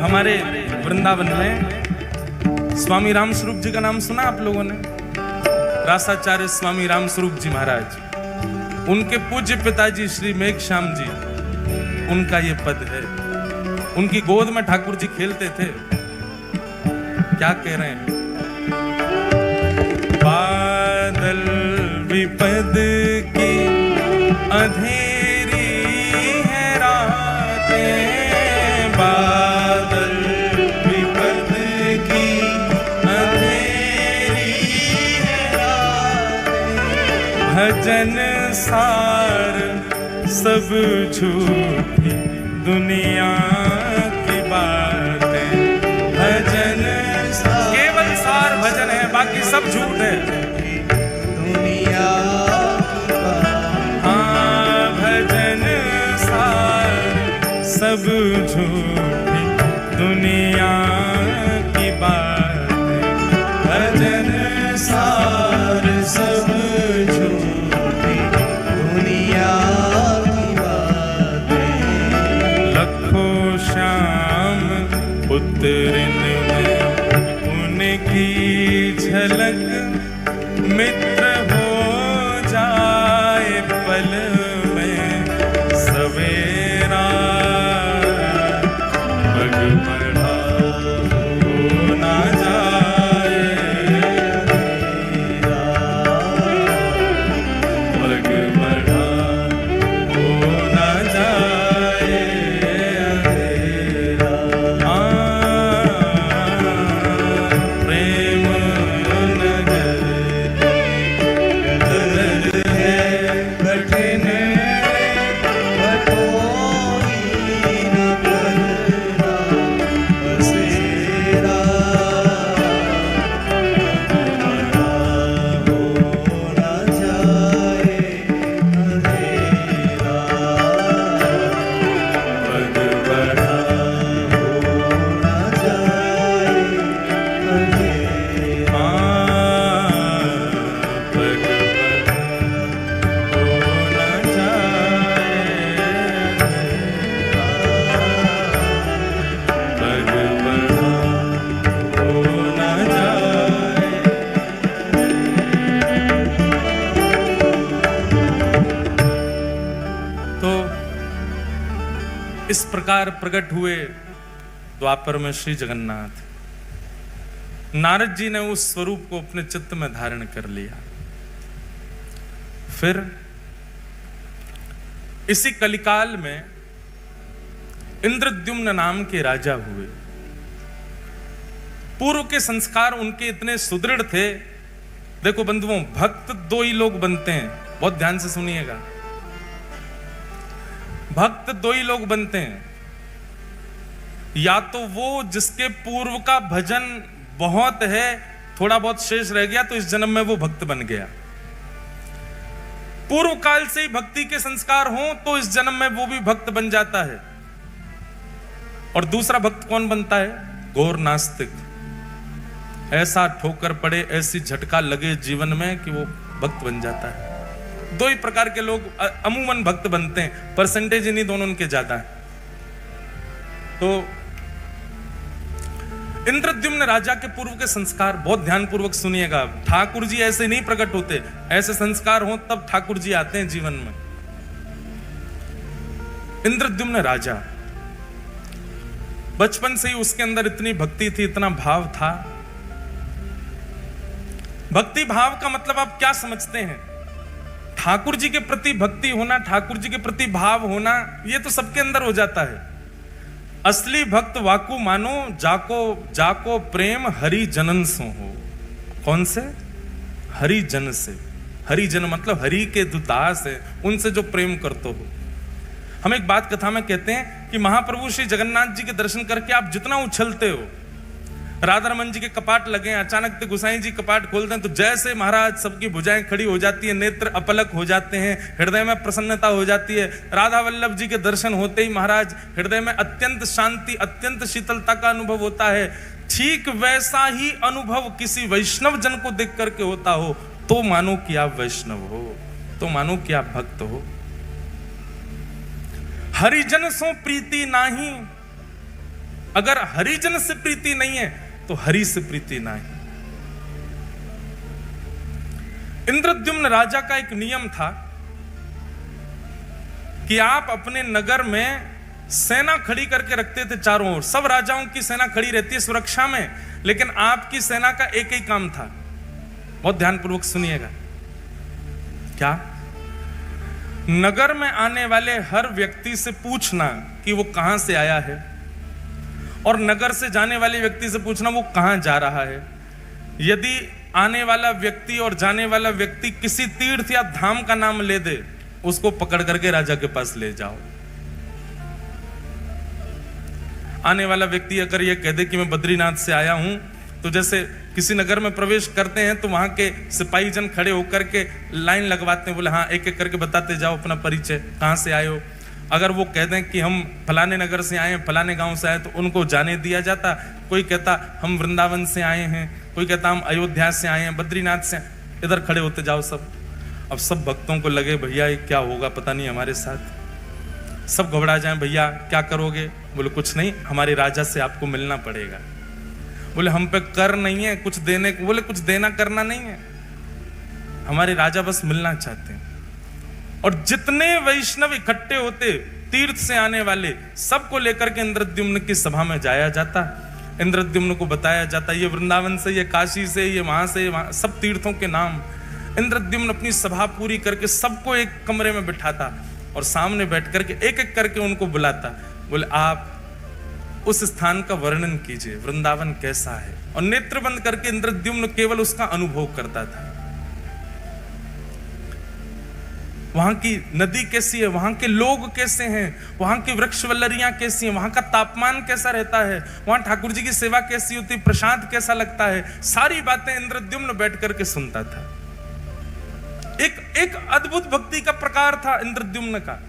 हमारे वृंदावन में स्वामी राम स्वरूप जी का नाम सुना आप लोगों ने? रासाचार्य स्वामी राम स्वरूप जी महाराज, उनके पूज्य पिताजी श्री मेघश्याम जी, उनका ये पद है। उनकी गोद में ठाकुर जी खेलते थे। क्या कह रहे हैं? बादल विपद की अंधेरी है रातें, बादल विपद की अंधेरी है रातें, भजन सार सब झूठी दुनिया की बातें, भजन केवल सार भजन है, बाकी सब झूठ है दुनिया। हाँ, भजन सार सब झूठी दुनिया की बातें, भजन सार सब झूठी दुनिया की बातें। लखों श्याम पुत्रिन में उनकी झलक इस प्रकार प्रकट हुए द्वापर में श्री जगन्नाथ। नारद जी ने उस स्वरूप को अपने चित्त में धारण कर लिया। फिर इसी कलिकाल में इंद्रद्युम्न नाम के राजा हुए। पूर्व के संस्कार उनके इतने सुदृढ़ थे। देखो बंधुओं, भक्त दो ही लोग बनते हैं, बहुत ध्यान से सुनिएगा। भक्त दो ही लोग बनते हैं, या तो वो जिसके पूर्व का भजन बहुत है, थोड़ा बहुत शेष रह गया तो इस जन्म में वो भक्त बन गया। पूर्व काल से ही भक्ति के संस्कार हों तो इस जन्म में वो भी भक्त बन जाता है। और दूसरा भक्त कौन बनता है? घोर नास्तिक। ऐसा ठोकर पड़े, ऐसी झटका लगे जीवन में कि वो भक्त बन जाता है। दो ही प्रकार के लोग अमूमन भक्त बनते हैं, परसेंटेज इन्हीं दोनों उनके ज्यादा है। तो इंद्रद्युम्न राजा के पूर्व के संस्कार बहुत ध्यान पूर्वक सुनिएगा। ठाकुर जी ऐसे नहीं प्रकट होते, ऐसे संस्कार हो तब ठाकुर जी आते हैं जीवन में। इंद्रद्युम्न राजा, बचपन से ही उसके अंदर इतनी भक्ति थी, इतना भाव था। भक्ति भाव का मतलब आप क्या समझते हैं? ठाकुर जी के प्रति भक्ति होना, ठाकुर जी के प्रति भाव होना, यह तो सबके अंदर हो जाता है। असली भक्त वाकु मानो, जाको जाको प्रेम हरि जनन सो हो। कौन से? हरि जन से। हरि जन मतलब हरि के दुदास है, उनसे जो प्रेम करते हो। हम एक बात कथा में कहते हैं कि महाप्रभु श्री जगन्नाथ जी के दर्शन करके आप जितना उछलते हो, राधा रमन जी के कपाट लगे, अचानक से गुसाई जी कपाट खोलते हैं तो जैसे महाराज सबकी भुजाएं खड़ी हो जाती है, नेत्र अपलक हो जाते हैं, हृदय में प्रसन्नता हो जाती है। राधा वल्लभ जी के दर्शन होते ही महाराज हृदय में अत्यंत शांति, अत्यंत शीतलता का अनुभव होता है। ठीक वैसा ही अनुभव किसी वैष्णव जन को देख करके होता हो तो मानो कि आप वैष्णव हो, तो मानो कि आप भक्त हो। हरिजन सो प्रीति नाही, अगर हरिजन से प्रीति नहीं है तो हरि से प्रीति नहीं। इंद्रद्युम्न राजा का एक नियम था कि आप अपने नगर में सेना खड़ी करके रखते थे चारों ओर। सब राजाओं की सेना खड़ी रहती है सुरक्षा में, लेकिन आपकी सेना का एक ही काम था। बहुत ध्यानपूर्वक सुनिएगा। क्या? नगर में आने वाले हर व्यक्ति से पूछना कि वो कहां से आया है, और नगर से जाने वाले व्यक्ति से पूछना वो कहां जा रहा है। यदि आने वाला व्यक्ति और जाने वाला व्यक्ति किसी तीर्थ या धाम का नाम ले दे, उसको पकड़ करके राजा के पास ले जाओ। आने वाला व्यक्ति अगर ये कह दे कि मैं बद्रीनाथ से आया हूं, तो जैसे किसी नगर में प्रवेश करते हैं तो वहां के सिपाही जन खड़े होकर के लाइन लगवाते हैं, बोले हाँ एक एक करके बताते जाओ अपना परिचय, कहां से आए हो। अगर वो कह दें कि हम फलाने नगर से आए हैं, फलाने गांव से आए, तो उनको जाने दिया जाता। कोई कहता हम वृंदावन से आए हैं, कोई कहता हम अयोध्या से आए हैं, बद्रीनाथ से। इधर खड़े होते जाओ सब। अब सब भक्तों को लगे भैया ये क्या होगा पता नहीं हमारे साथ। सब घबरा जाएं, भैया क्या करोगे? बोले कुछ नहीं, हमारे राजा से आपको मिलना पड़ेगा। बोले हम पे कर नहीं है कुछ देने को। बोले कुछ देना करना नहीं है, हमारे राजा बस मिलना चाहते हैं। और जितने वैष्णव इकट्ठे होते तीर्थ से आने वाले, सबको लेकर के इंद्रद्युम्न की सभा में जाया जाता। इंद्रद्युम्न को बताया जाता ये वृंदावन से, ये काशी से, ये वहां से, वहां सब तीर्थों के नाम। इंद्रद्युम्न अपनी सभा पूरी करके सबको एक कमरे में बिठाता और सामने बैठ करके एक एक करके उनको बुलाता। बोले आप उस स्थान का वर्णन कीजिए, वृंदावन कैसा है। और नेत्र बंद करके इंद्रद्युम्न केवल उसका अनुभव करता था। वहां की नदी कैसी है, वहां के लोग कैसे हैं, वहां की वृक्ष वल्लरियां कैसी हैं, वहां का तापमान कैसा रहता है, वहां ठाकुर जी की सेवा कैसी होती, प्रसाद कैसा लगता है, सारी बातें इंद्रद्युम्न बैठ करके सुनता था। एक अद्भुत भक्ति का प्रकार था इंद्रद्युम्न का।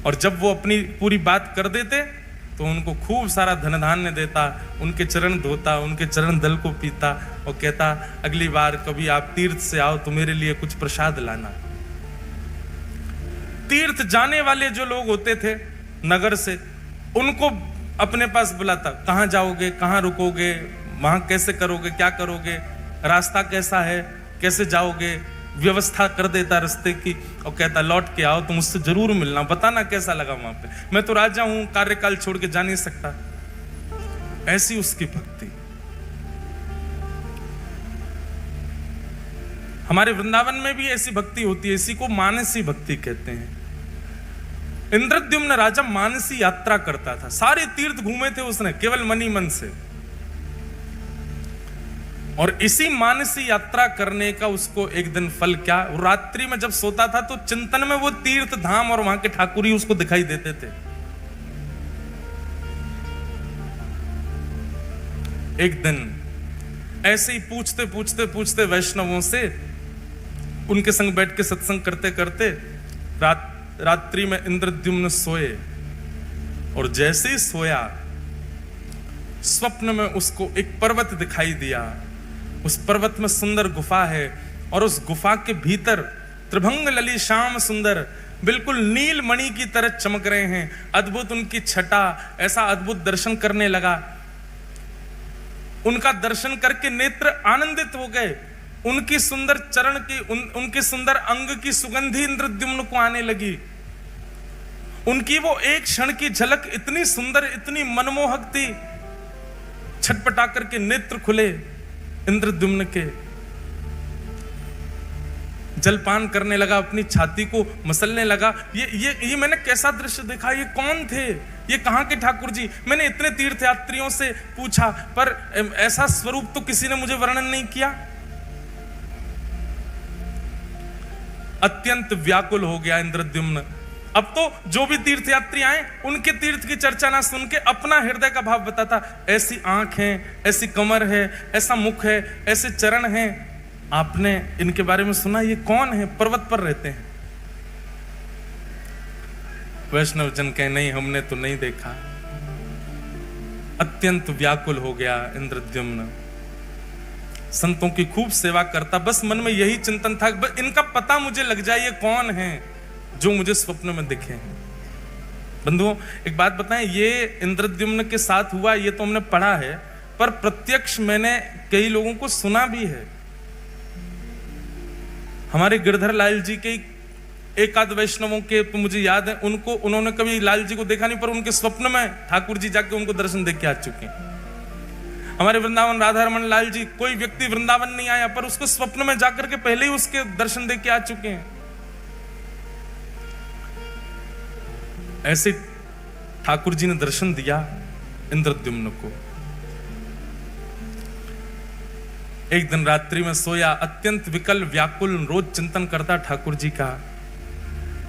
और जब वो अपनी पूरी बात कर देते तो उनको खूब सारा धन धान्य देता, उनके चरण धोता, उनके चरण दल को पीता और कहता अगली बार कभी आप तीर्थ से आओ तो मेरे लिए कुछ प्रसाद लाना। तीर्थ जाने वाले जो लोग होते थे नगर से, उनको अपने पास बुलाता। कहां जाओगे, कहां रुकोगे, वहां कैसे करोगे, क्या करोगे, रास्ता कैसा है, कैसे जाओगे, व्यवस्था कर देता रास्ते की और कहता लौट के आओ, तुम उससे जरूर मिलना, बताना कैसा लगा वहां पे, मैं तो राजा हूं, कार्यकाल छोड़ के जा नहीं सकता। ऐसी उसकी भक्ति। हमारे वृंदावन में भी ऐसी भक्ति होती है, इसी को मानसी भक्ति कहते हैं। इंद्रद्युम्न राजा मानसी यात्रा करता था, सारे तीर्थ घूमे थे उसने केवल मनी मन से, और इसी मानसी यात्रा करने का उसको एक दिन फल क्या, रात्रि में जब सोता था तो चिंतन में वो तीर्थ धाम और वहां के ठाकुर ही उसको दिखाई देते थे। एक दिन ऐसे ही पूछते पूछते पूछते वैष्णवों से, उनके संग बैठ के सत्संग करते करते रात्रि में इंद्रद्युम्न सोए, और जैसे ही सोया स्वप्न में उसको एक पर्वत दिखाई दिया। उस पर्वत में सुंदर गुफा है, और उस गुफा के भीतर त्रिभंग लली श्याम सुंदर बिल्कुल नील मणि की तरह चमक रहे हैं। अद्भुत उनकी छटा, ऐसा अद्भुत दर्शन करने लगा। उनका दर्शन करके नेत्र आनंदित हो गए। उनकी सुंदर चरण की उनके सुंदर अंग की सुगंधी इंद्रद्युम्न को आने लगी। उनकी वो एक क्षण की झलक इतनी सुंदर, इतनी मनमोहक थी। छटपटा करके नेत्र खुले इंद्रद्युम्न के, जलपान करने लगा, अपनी छाती को मसलने लगा। ये मैंने कैसा दृश्य देखा, ये कौन थे, ये कहां के ठाकुर जी। मैंने इतने तीर्थयात्रियों से पूछा, पर ऐसा स्वरूप तो किसी ने मुझे वर्णन नहीं किया। अत्यंत व्याकुल हो गया इंद्रद्युम्न। अब तो जो भी तीर्थयात्री आए उनके तीर्थ की चर्चा ना सुन के अपना हृदय का भाव बताता। ऐसी आंख है, ऐसी कमर है, ऐसा मुख है, ऐसे चरण हैं, आपने इनके बारे में सुना, ये कौन है, पर्वत पर रहते हैं। वैष्णव जन कहे नहीं, हमने तो नहीं देखा। अत्यंत व्याकुल हो गया इंद्रद्युम्न। संतों की खूब सेवा करता, बस मन में यही चिंतन था, बस इनका पता मुझे लग जाए, ये कौन है जो मुझे स्वप्न में दिखे हैं। बंधुओं, एक बात बताएं, ये इंद्रद्युम्न के साथ हुआ, ये तो हमने पढ़ा है, पर प्रत्यक्ष मैंने कई लोगों को सुना भी है। हमारे गिरधर लाल जी के एक आध वैष्णवों के तो मुझे याद है, उन्होंने कभी लाल जी को देखा नहीं, पर उनके स्वप्न में ठाकुर जी जाके उनको दर्शन देख के आ चुके हैं। हमारे वृंदावन राधारमण लाल जी, कोई व्यक्ति वृंदावन नहीं आया पर उसको स्वप्न में जाकर के पहले ही उसके दर्शन देख के आ चुके हैं। ऐसे ठाकुर जी ने दर्शन दिया इंद्रद्युम्न को। एक दिन रात्रि में सोया, अत्यंत विकल व्याकुल, रोज चिंतन करता ठाकुर जी का।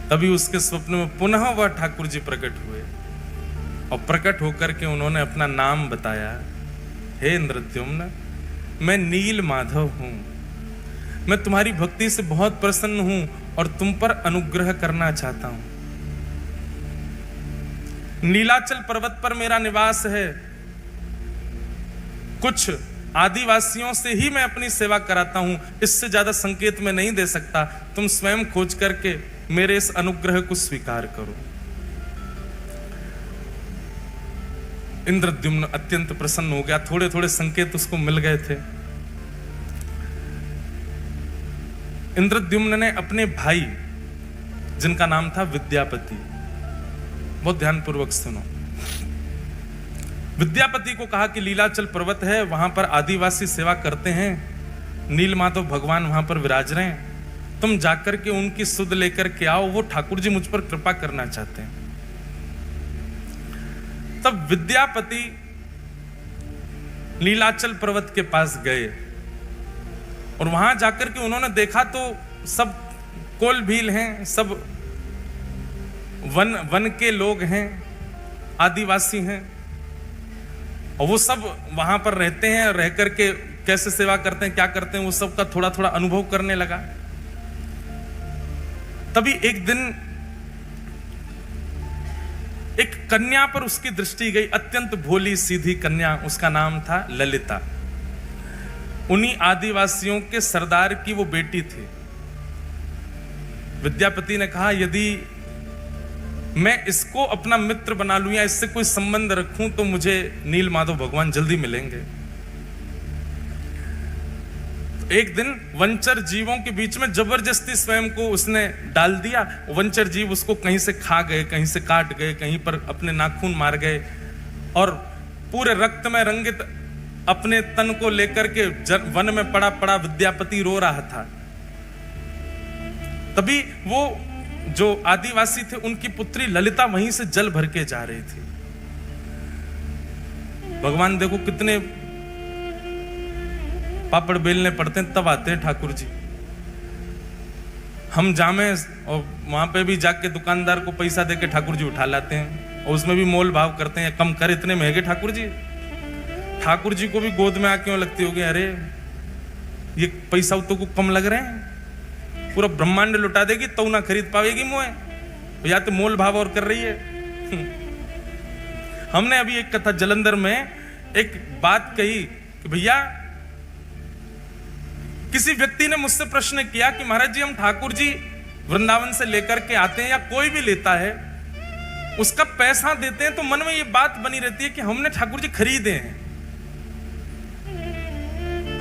तभी उसके स्वप्न में पुनः वह ठाकुर जी प्रकट हुए, और प्रकट होकर के उन्होंने अपना नाम बताया। हे इंद्रद्युम्न, मैं नील माधव हूं, मैं तुम्हारी भक्ति से बहुत प्रसन्न हूं और तुम पर अनुग्रह करना चाहता हूं। नीलाचल पर्वत पर मेरा निवास है, कुछ आदिवासियों से ही मैं अपनी सेवा कराता हूं, इससे ज्यादा संकेत मैं नहीं दे सकता। तुम स्वयं खोज करके मेरे इस अनुग्रह को स्वीकार करो। इंद्रद्युम्न अत्यंत प्रसन्न हो गया, थोड़े थोड़े संकेत उसको मिल गए थे। इंद्रद्युम्न ने अपने भाई, जिनका नाम था विद्यापति, बहुत ध्यानपूर्वक सुनो, विद्यापति को कहा कि लीलाचल पर्वत है, वहां पर आदिवासी सेवा करते हैं, नीलमाधव भगवान वहां पर विराज रहे हैं, तुम जाकर के उनकी सुध लेकर के आओ, वो ठाकुर जी मुझ पर कृपा करना चाहते हैं। तब विद्यापति नीलाचल पर्वत के पास गए, और वहां जाकर के उन्होंने देखा तो सब कोल भील हैं, सब वन के लोग हैं, आदिवासी हैं, और वो सब वहां पर रहते हैं, रह करके कैसे सेवा करते हैं, क्या करते हैं, वो सब का थोड़ा थोड़ा अनुभव करने लगा। तभी एक दिन एक कन्या पर उसकी दृष्टि गई, अत्यंत भोली सीधी कन्या, उसका नाम था ललिता। उन्हीं आदिवासियों के सरदार की वो बेटी थी। विद्यापति ने कहा, यदि मैं इसको अपना मित्र बना लूं या इससे कोई संबंध रखूं तो मुझे नील माधव भगवान जल्दी मिलेंगे। एक दिन वंचर जीवों के बीच में जबरदस्ती स्वयं को उसने डाल दिया। वंचर जीव उसको कहीं से खा गए, कहीं से काट गए, कहीं पर अपने नाखून मार गए और पूरे रक्त में रंगित अपने तन को लेकर के वन में पड़ा पड़ा विद्यापति रो रहा था। तभी वो जो आदिवासी थे उनकी पुत्री ललिता वहीं से जल भर के जा रही थी। भगवान देखो कितने पापड़ बेलने पड़ते हैं तब आते हैं ठाकुर जी। हम जामे और वहां पे भी जाके दुकानदार को पैसा देके ठाकुर जी उठा लाते हैं और उसमें भी मोल भाव करते हैं, कम कर, इतने महंगे ठाकुर जी। ठाकुर जी को भी गोद में आके लगती होगी अरे ये पैसा तो को कम लग रहे हैं, पूरा ब्रह्मांड लुटा देगी तो ना खरीद पाएगी मोए, या तो मोल भाव और कर रही है। हमने अभी एक कथा जलंधर में एक बात कही कि भैया किसी व्यक्ति ने मुझसे प्रश्न किया कि महाराज जी हम ठाकुर जी वृंदावन से लेकर के आते हैं या कोई भी लेता है उसका पैसा देते हैं तो मन में ये बात बनी रहती है कि हमने ठाकुर जी खरीदे हैं,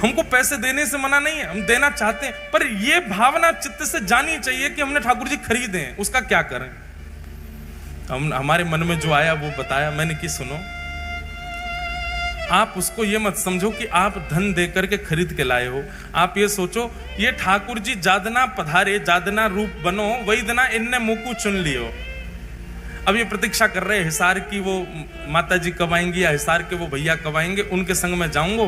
हमको पैसे देने से मना नहीं है, हम देना चाहते हैं, पर यह भावना चित्त से जानी चाहिए कि हमने ठाकुर जी खरीदे हैं, उसका क्या करें। हमारे मन में जो आया वो बताया मैंने कि सुनो, आप उसको ये मत समझो कि आप धन देकर के खरीद के लाए हो। आप ये सोचो ये ठाकुर जी जादना पधारे, जादना रूप बनो, वही दना इनने मुकु चुन लियो। अब ये प्रतीक्षा कर रहे हिसार की वो माता जी कब आएंगी या हिसार के वो भैया कब आएंगे, उनके संग में जाऊंगा।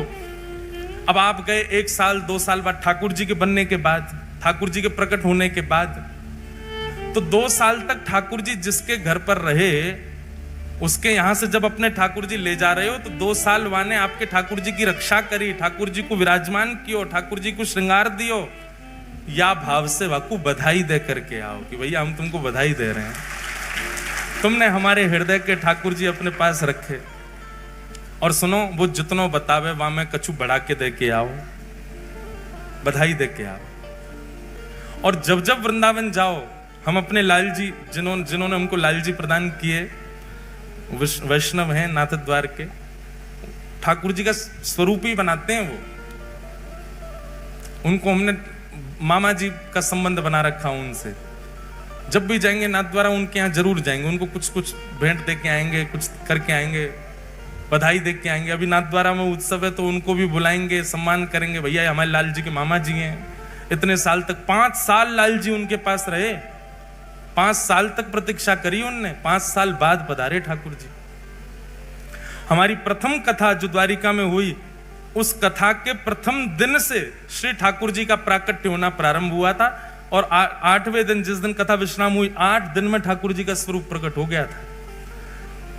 अब आप गए 1 साल 2 साल बाद ठाकुर जी के बनने के बाद, ठाकुर जी के प्रकट होने के बाद, तो 2 साल तक ठाकुर जी जिसके घर पर रहे उसके यहां से जब अपने ठाकुर जी ले जा रहे हो तो 2 साल वाने आपके ठाकुर जी की रक्षा करी, ठाकुर जी को विराजमान कियो, ठाकुर जी को श्रृंगार दियो, या भाव से वाकू बधाई दे करके आओ कि भैया हम तुमको बधाई दे रहे हैं, तुमने हमारे हृदय के ठाकुर जी अपने पास रखे। और सुनो वो जितनो बतावे वहां में कछु बढ़ा के दे के आओ, बधाई दे के आओ। और जब जब वृंदावन जाओ हम अपने लाल जी जिन्होंने हमको लाल जी प्रदान किए, वैष्णव हैं नाथ द्वार के, ठाकुर जी का स्वरूप ही बनाते हैं वो, उनको हमने मामा जी का संबंध बना रखा उनसे। जब भी जाएंगे नाथ द्वारा उनके यहाँ जरूर जाएंगे, उनको कुछ कुछ भेंट दे के आएंगे, कुछ करके आएंगे, बधाई दे के आएंगे। अभी नाथ द्वारा में उत्सव है तो उनको भी बुलाएंगे, सम्मान करेंगे, भैया हमारे लाल जी के मामा जी हैं, इतने साल तक 5 साल लाल जी उनके पास रहे, 5 साल तक प्रतीक्षा करी उनने, 5 साल बाद पधारे ठाकुर जी। हमारी प्रथम कथा जो द्वारिका में हुई, उस कथा के प्रथम दिन से श्री ठाकुर जी का प्राकट्य होना प्रारंभ हुआ था और 8वें दिन जिस दिन कथा विश्राम हुई, 8 दिन में ठाकुर जी का स्वरूप प्रकट हो गया था।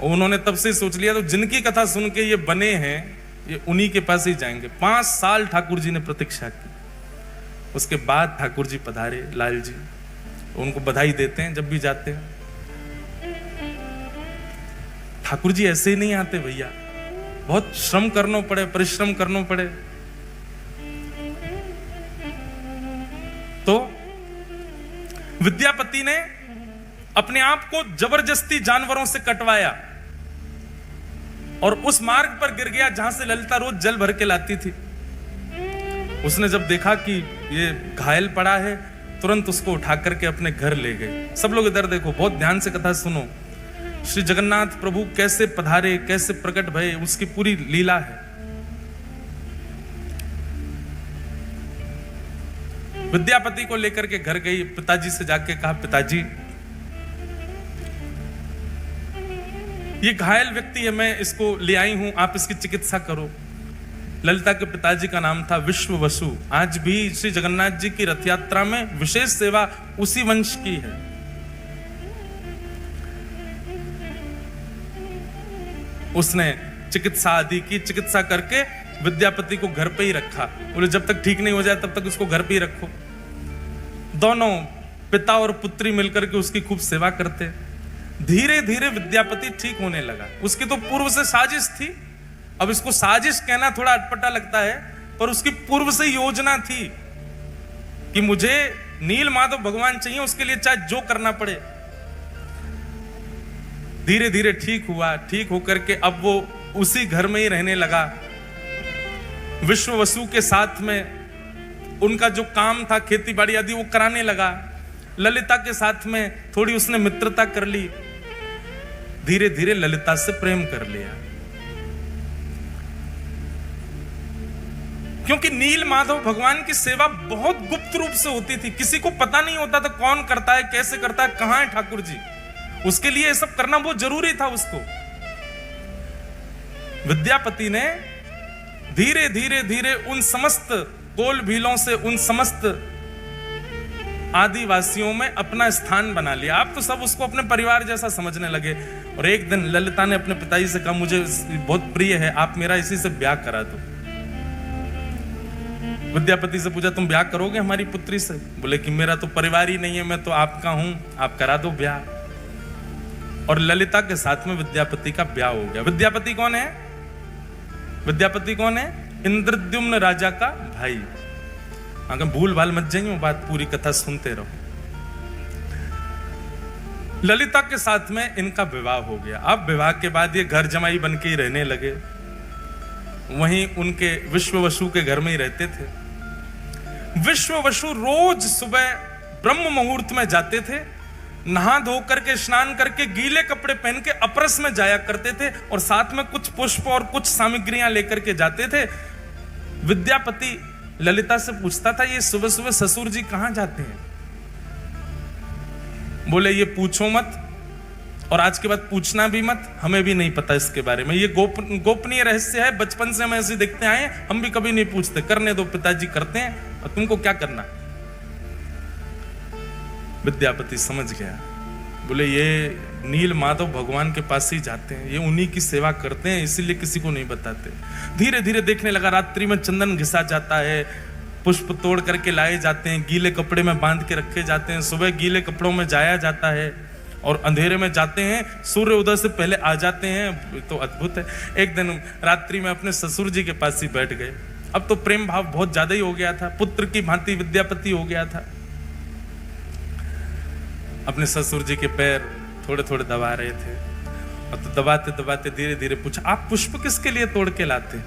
उन्होंने तब से सोच लिया तो जिनकी कथा सुन के ये बने हैं ये उन्हीं के पास ही जाएंगे। 5 साल ठाकुर जी ने प्रतीक्षा की, उसके बाद ठाकुर जी पधारे लाल जी, उनको बधाई देते हैं जब भी जाते हैं। ठाकुर जी ऐसे ही नहीं आते भैया, बहुत श्रम करना पड़े, परिश्रम करना पड़े। तो विद्यापति ने अपने आप को जबरदस्ती जानवरों से कटवाया और उस मार्ग पर गिर गया जहां से ललिता रोज जल भर के लाती थी। उसने जब देखा कि ये घायल पड़ा है, तुरंत उसको उठा करके अपने घर ले गए। सब लोग इधर देखो, बहुत ध्यान से कथा सुनो। श्री जगन्नाथ प्रभु कैसे पधारे, कैसे प्रकट भये, उसकी पूरी लीला है। विद्यापति को लेकर के घर गई, पिताजी से जाके कहा पिताजी ये घायल व्यक्ति है, मैं इसको ले आई हूं, आप इसकी चिकित्सा करो। ललिता के पिताजी का नाम था विश्व वसु। आज भी श्री जगन्नाथ जी की रथ यात्रा में विशेष सेवा उसी वंश की है। उसने चिकित्सा आदि की, चिकित्सा करके विद्यापति को घर पे ही रखा। बोले जब तक ठीक नहीं हो जाए तब तक उसको घर पे ही रखो। दोनों पिता और पुत्री मिलकर के उसकी खूब सेवा करते। धीरे धीरे विद्यापति ठीक होने लगा। उसकी तो पूर्व से साजिश थी, अब इसको साजिश कहना थोड़ा अटपटा लगता है, पर उसकी पूर्व से योजना थी कि मुझे नील माधव भगवान चाहिए, उसके लिए चाहे जो करना पड़े। धीरे धीरे ठीक हुआ, ठीक होकर के अब वो उसी घर में ही रहने लगा। विश्व वसु के साथ में उनका जो काम था खेती बाड़ी आदि वो कराने लगा। ललिता के साथ में थोड़ी उसने मित्रता कर ली, धीरे धीरे ललिता से प्रेम कर लिया। क्योंकि नील माधव भगवान की सेवा बहुत गुप्त रूप से होती थी, किसी को पता नहीं होता था कौन करता है, कैसे करता है, कहां है ठाकुर जी। उसके लिए ये सब करना बहुत जरूरी था उसको। विद्यापति ने धीरे धीरे धीरे उन समस्त कोल भीलों से, उन समस्त आदिवासियों में अपना स्थान बना लिया। आप तो सब उसको अपने परिवार जैसा समझने लगे। और एक दिन ललिता ने अपने पिताजी से कहा, मुझे बहुत प्रिय है, आप मेरा इसी से ब्याह करा दो। विद्यापति से पूछा, तुम ब्याह करोगे हमारी पुत्री से? बोले कि मेरा तो परिवार ही नहीं है, मैं तो आपका हूं, आप करा दो ब्याह। और ललिता के साथ में विद्यापति का ब्याह हो गया। विद्यापति कौन है? विद्यापति कौन है? इंद्रद्युम्न राजा का भाई। अगर भूल भाल मत जाइए, बात पूरी कथा सुनते रहो। ललिता के साथ में इनका विवाह हो गया। अब विवाह के बाद ये घर जमाई बन के ही रहने लगे। वहीं उनके विश्ववसु के घर में ही रहते थे। विश्ववसु रोज सुबह ब्रह्म मुहूर्त में जाते थे, नहा धो करके स्नान करके गीले कपड़े पहन के अपरस में जाया करते थे और साथ में कुछ पुष्प और कुछ सामग्रियां लेकर के जाते थे। विद्यापति ललिता से पूछता था, ये सुबह सुबह ससुर जी कहां जाते हैं? बोले ये पूछो मत, और आज के बाद पूछना भी मत, हमें भी नहीं पता इसके बारे में, ये गोपनीय रहस्य है। बचपन से हम ऐसे देखते आए, हम भी कभी नहीं पूछते, करने दो, पिताजी करते हैं और तुमको क्या करना। विद्यापति समझ गया। बोले ये नील माधव भगवान के पास ही जाते हैं, ये उन्हीं की सेवा करते हैं, इसीलिए किसी को नहीं बताते। धीरे धीरे देखने लगा, रात्रि में चंदन घिसा जाता है, पुष्प तोड़ करके लाए जाते हैं, गीले कपड़े में बांध के रखे जाते हैं, सुबह गीले कपड़ों में जाया जाता है और अंधेरे में जाते हैं, सूर्य उदय से पहले आ जाते हैं। तो अद्भुत है। एक दिन रात्रि में अपने ससुर जी के पास ही बैठ गए। अब तो प्रेम भाव बहुत ज्यादा ही हो गया था, पुत्र की भांति विद्यापति हो गया था। अपने ससुर जी के पैर थोड़े थोड़े दबा रहे थे और तो दबाते दबाते धीरे धीरे पूछा, आप पुष्प किसके लिए तोड़ के लाते?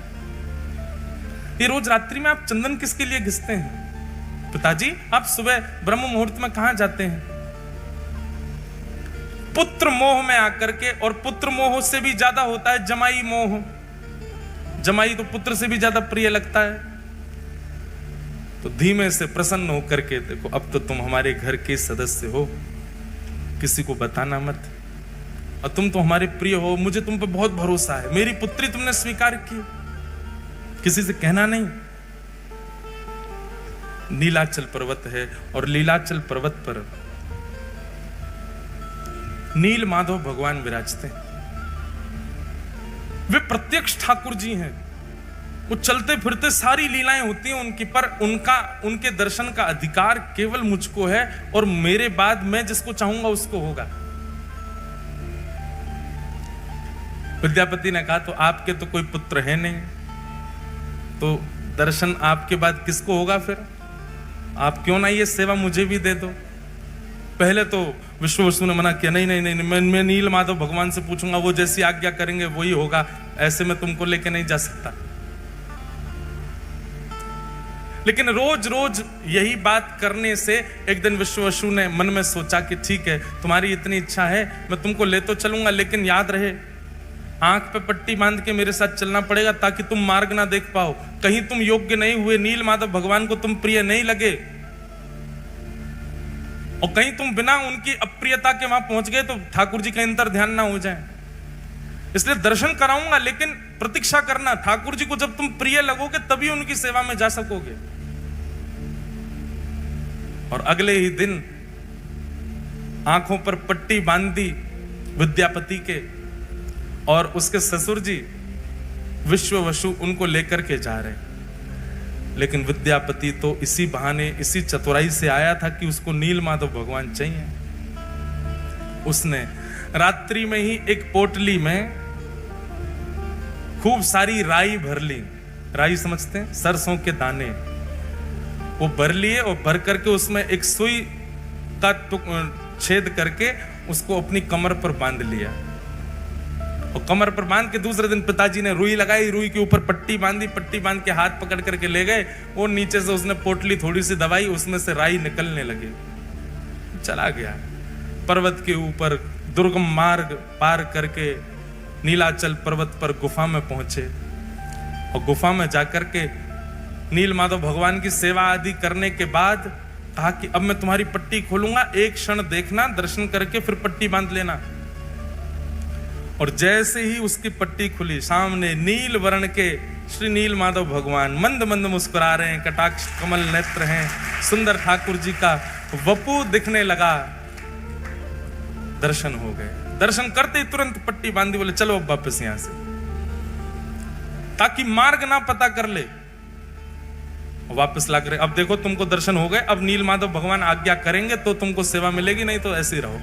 ये रोज रात्रि में आप चंदन किसके लिए घिसते हैं? पिताजी आप सुबह ब्रह्म मुहूर्त में कहां जाते हैं? पुत्र मोह में आकर के, और पुत्र मोह से भी ज्यादा होता है जमाई मोह। जमाई तो पुत्र से भी ज्यादा प्रिय लगता है। तो धीमे से प्रसन्न होकर के, देखो अब तो तुम हमारे घर के सदस्य हो, किसी को बताना मत, और तुम तो हमारे प्रिय हो, मुझे तुम पे बहुत भरोसा है, मेरी पुत्री तुमने स्वीकार की, किसी से कहना नहीं। नीलाचल पर्वत है और लीलाचल पर्वत पर नील माधव भगवान विराजते हैं। वे प्रत्यक्ष ठाकुर जी हैं। वो चलते फिरते सारी लीलाएं होती हैं उनकी, पर उनके दर्शन का अधिकार केवल मुझको है, और मेरे बाद मैं जिसको चाहूंगा उसको होगा। विद्यापति ने कहा, तो आपके तो कोई पुत्र है नहीं, तो दर्शन आपके बाद किसको होगा? फिर आप क्यों ना ये सेवा मुझे भी दे दो। पहले तो विश्ववसु ने मना किया, नहीं नहीं नहीं, मैं नील माधव भगवान से पूछूंगा, वो जैसी आज्ञा करेंगे वही होगा, ऐसे में तुमको लेके नहीं जा सकता। लेकिन रोज रोज यही बात करने से एक दिन विश्ववसु ने मन में सोचा कि ठीक है, तुम्हारी इतनी इच्छा है, मैं तुमको ले तो चलूंगा, लेकिन याद रहे आंख पे पट्टी बांध के मेरे साथ चलना पड़ेगा, ताकि तुम मार्ग ना देख पाओ, कहीं तुम योग्य नहीं हुए, नील माधव भगवान को तुम प्रिय नहीं लगे, और कहीं तुम बिना उनकी अप्रियता के वहां पहुंच गए तो ठाकुर जी का इंतर ध्यान ना हो जाए। इसलिए दर्शन कराऊंगा, लेकिन प्रतीक्षा करना, ठाकुर जी को जब तुम प्रिय लगोगे तभी उनकी सेवा में जा सकोगे। और अगले ही दिन आंखों पर पट्टी बांधी विद्यापति के, और उसके ससुर जी विश्ववसु उनको लेकर के जा रहे। लेकिन विद्यापति तो इसी बहाने, इसी चतुराई से आया था कि उसको नील माधव भगवान चाहिए। उसने रात्रि में ही एक पोटली में खूब सारी राई भर ली। राई समझते हैं, सरसों के दाने, वो भर लिए और भर करके उसमें एक सुई का छेद करके उसको अपनी कमर पर बांध लिया। और कमर पर बांध के दूसरे दिन पिताजी ने रुई लगाई, रुई के ऊपर पट्टी बांधी, पट्टी बांध के हाथ पकड़ करके ले गए। वो नीचे से उसने पोटली थोड़ी सी दबाई, उसमें से राई निकलने लगे। चला गया पर्वत के ऊपर, दुर्गम मार्ग पार करके नीलाचल पर्वत पर गुफा में पहुंचे। और गुफा में जाकर के नील माधव भगवान की सेवा आदि करने के बाद कहा कि अब मैं तुम्हारी पट्टी खोलूंगा, एक क्षण देखना, दर्शन करके फिर पट्टी बांध लेना। और जैसे ही उसकी पट्टी खुली, सामने नील वर्ण के श्री नील माधव भगवान मंद मंद मुस्कुरा रहे हैं, कटाक्ष कमल नेत्र हैं, सुंदर ठाकुर जी का वपु दिखने लगा। दर्शन हो गए। दर्शन करते ही तुरंत पट्टी बांधी, बोले चलो अब वापस यहां से, ताकि मार्ग ना पता कर ले। वापस ला कर, अब देखो तुमको दर्शन हो गए, अब नील माधव भगवान आज्ञा करेंगे तो तुमको सेवा मिलेगी, नहीं तो ऐसे ही रहो।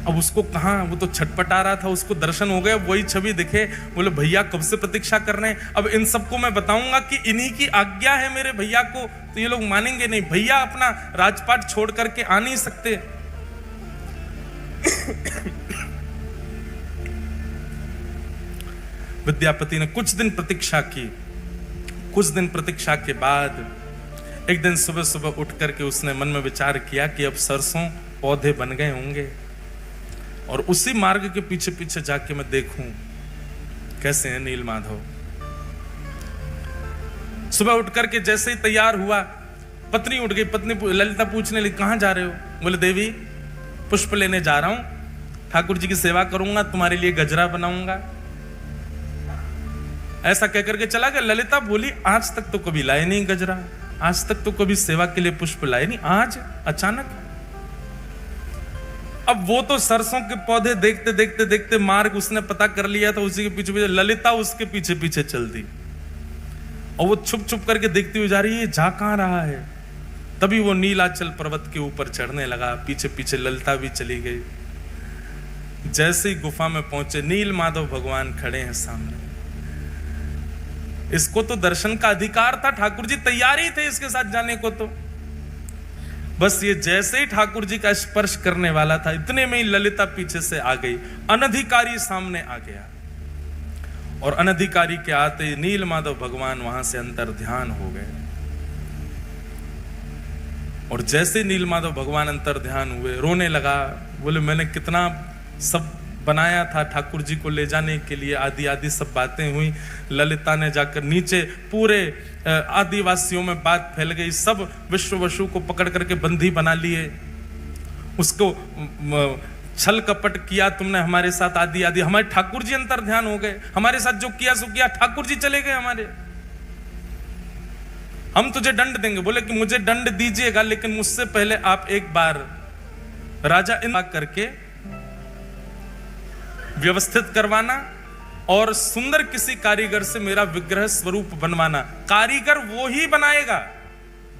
अब उसको कहा, वो तो छटपटा रहा था, उसको दर्शन हो गए, वही छवि दिखे, बोले भैया कब से प्रतीक्षा कर रहे हैं, अब इन सबको मैं बताऊंगा कि इन्हीं की आज्ञा है मेरे भैया को, तो ये लोग मानेंगे नहीं। भैया अपना राजपाट छोड़ करके आ नहीं सकते। विद्यापति ने कुछ दिन प्रतीक्षा की। कुछ दिन प्रतीक्षा के बाद एक दिन सुबह सुबह उठ करके उसने मन में विचार किया कि अब सरसों पौधे बन गए होंगे और उसी मार्ग के पीछे पीछे जाके मैं देखूं कैसे है नील माधव। सुबह उठ करके जैसे ही तैयार हुआ, पत्नी उठ गई। पत्नी ललिता पूछने लगी कहां जा रहे हो? बोले देवी पुष्प लेने जा रहा हूं, ठाकुर जी की सेवा करूंगा, तुम्हारे लिए गजरा बनाऊंगा। ऐसा कहकर के चला गया। ललिता बोली आज तक तो कभी लाए नहीं गजरा, आज तक तो कभी सेवा के लिए पुष्प लाए नहीं, आज अचानक। अब वो तो सरसों के पौधे देखते देखते देखते मार्ग उसने पता कर लिया था, उसी के पीछे पीछे ललिता उसके पीछे पीछे चल दी और वो छुप छुप करके देखती हुई जा रही है, जा कहां रहा है। तभी वो नीलाचल पर्वत के ऊपर चढ़ने लगा, पीछे पीछे ललिता भी चली गई। जैसे ही गुफा में पहुंचे, नील माधव भगवान खड़े हैं सामने। इसको तो दर्शन का अधिकार था, ठाकुर जी तैयार ही थे इसके साथ जाने को। तो बस ये जैसे ही ठाकुर जी का स्पर्श करने वाला था, इतने में ही ललिता पीछे से आ गई, अनधिकारी सामने आ गया। और अनधिकारी के आते नील माधव भगवान वहां से अंतर ध्यान हो गए। और जैसे नील माधव भगवान अंतर ध्यान हुए, रोने लगा। बोले मैंने कितना सब बनाया था ठाकुर जी को ले जाने के लिए, आदि आदि सब बातें हुई। ललिता ने जाकर नीचे पूरे आदिवासियों में बात फैल गई, सब विश्ववसु को पकड़ करके बंदी बना लिए, उसको छल कपट किया तुमने हमारे साथ, आदि आदि। हमारे ठाकुर जी अंतर ध्यान हो गए, हमारे साथ जो किया सो किया, ठाकुर जी चले गए हमारे। हम तुझे दंड देंगे। बोले कि मुझे दंड दीजिएगा, लेकिन मुझसे पहले आप एक बार राजा इन करके व्यवस्थित करवाना और सुंदर किसी कारीगर से मेरा विग्रह स्वरूप बनवाना। कारीगर वो ही बनाएगा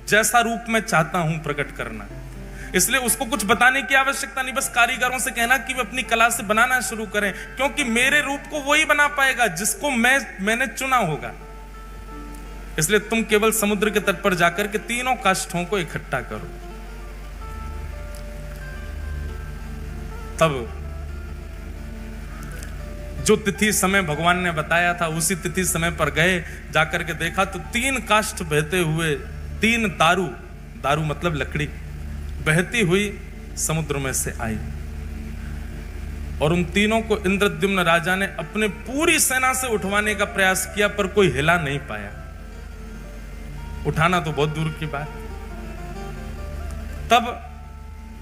जैसा रूप मैं चाहता हूं प्रकट करना, इसलिए उसको कुछ बताने की आवश्यकता नहीं। बस कारीगरों से कहना कि वे अपनी कला से बनाना शुरू करें, क्योंकि मेरे रूप को वही बना पाएगा जिसको मैंने चुना होगा। इसलिए तुम केवल समुद्र के तट पर जाकर के तीनों काष्ठों को इकट्ठा करो। तब जो तिथि समय भगवान ने बताया था, उसी तिथि समय पर गए, जाकर के देखा तो 3 काष्ठ बहते हुए, 3 दारू मतलब लकड़ी बहती हुई समुद्र में से आई। और उन तीनों को इंद्रद्युम्न राजा ने अपने पूरी सेना से उठवाने का प्रयास किया, पर कोई हिला नहीं पाया। उठाना तो बहुत दूर की बात। तब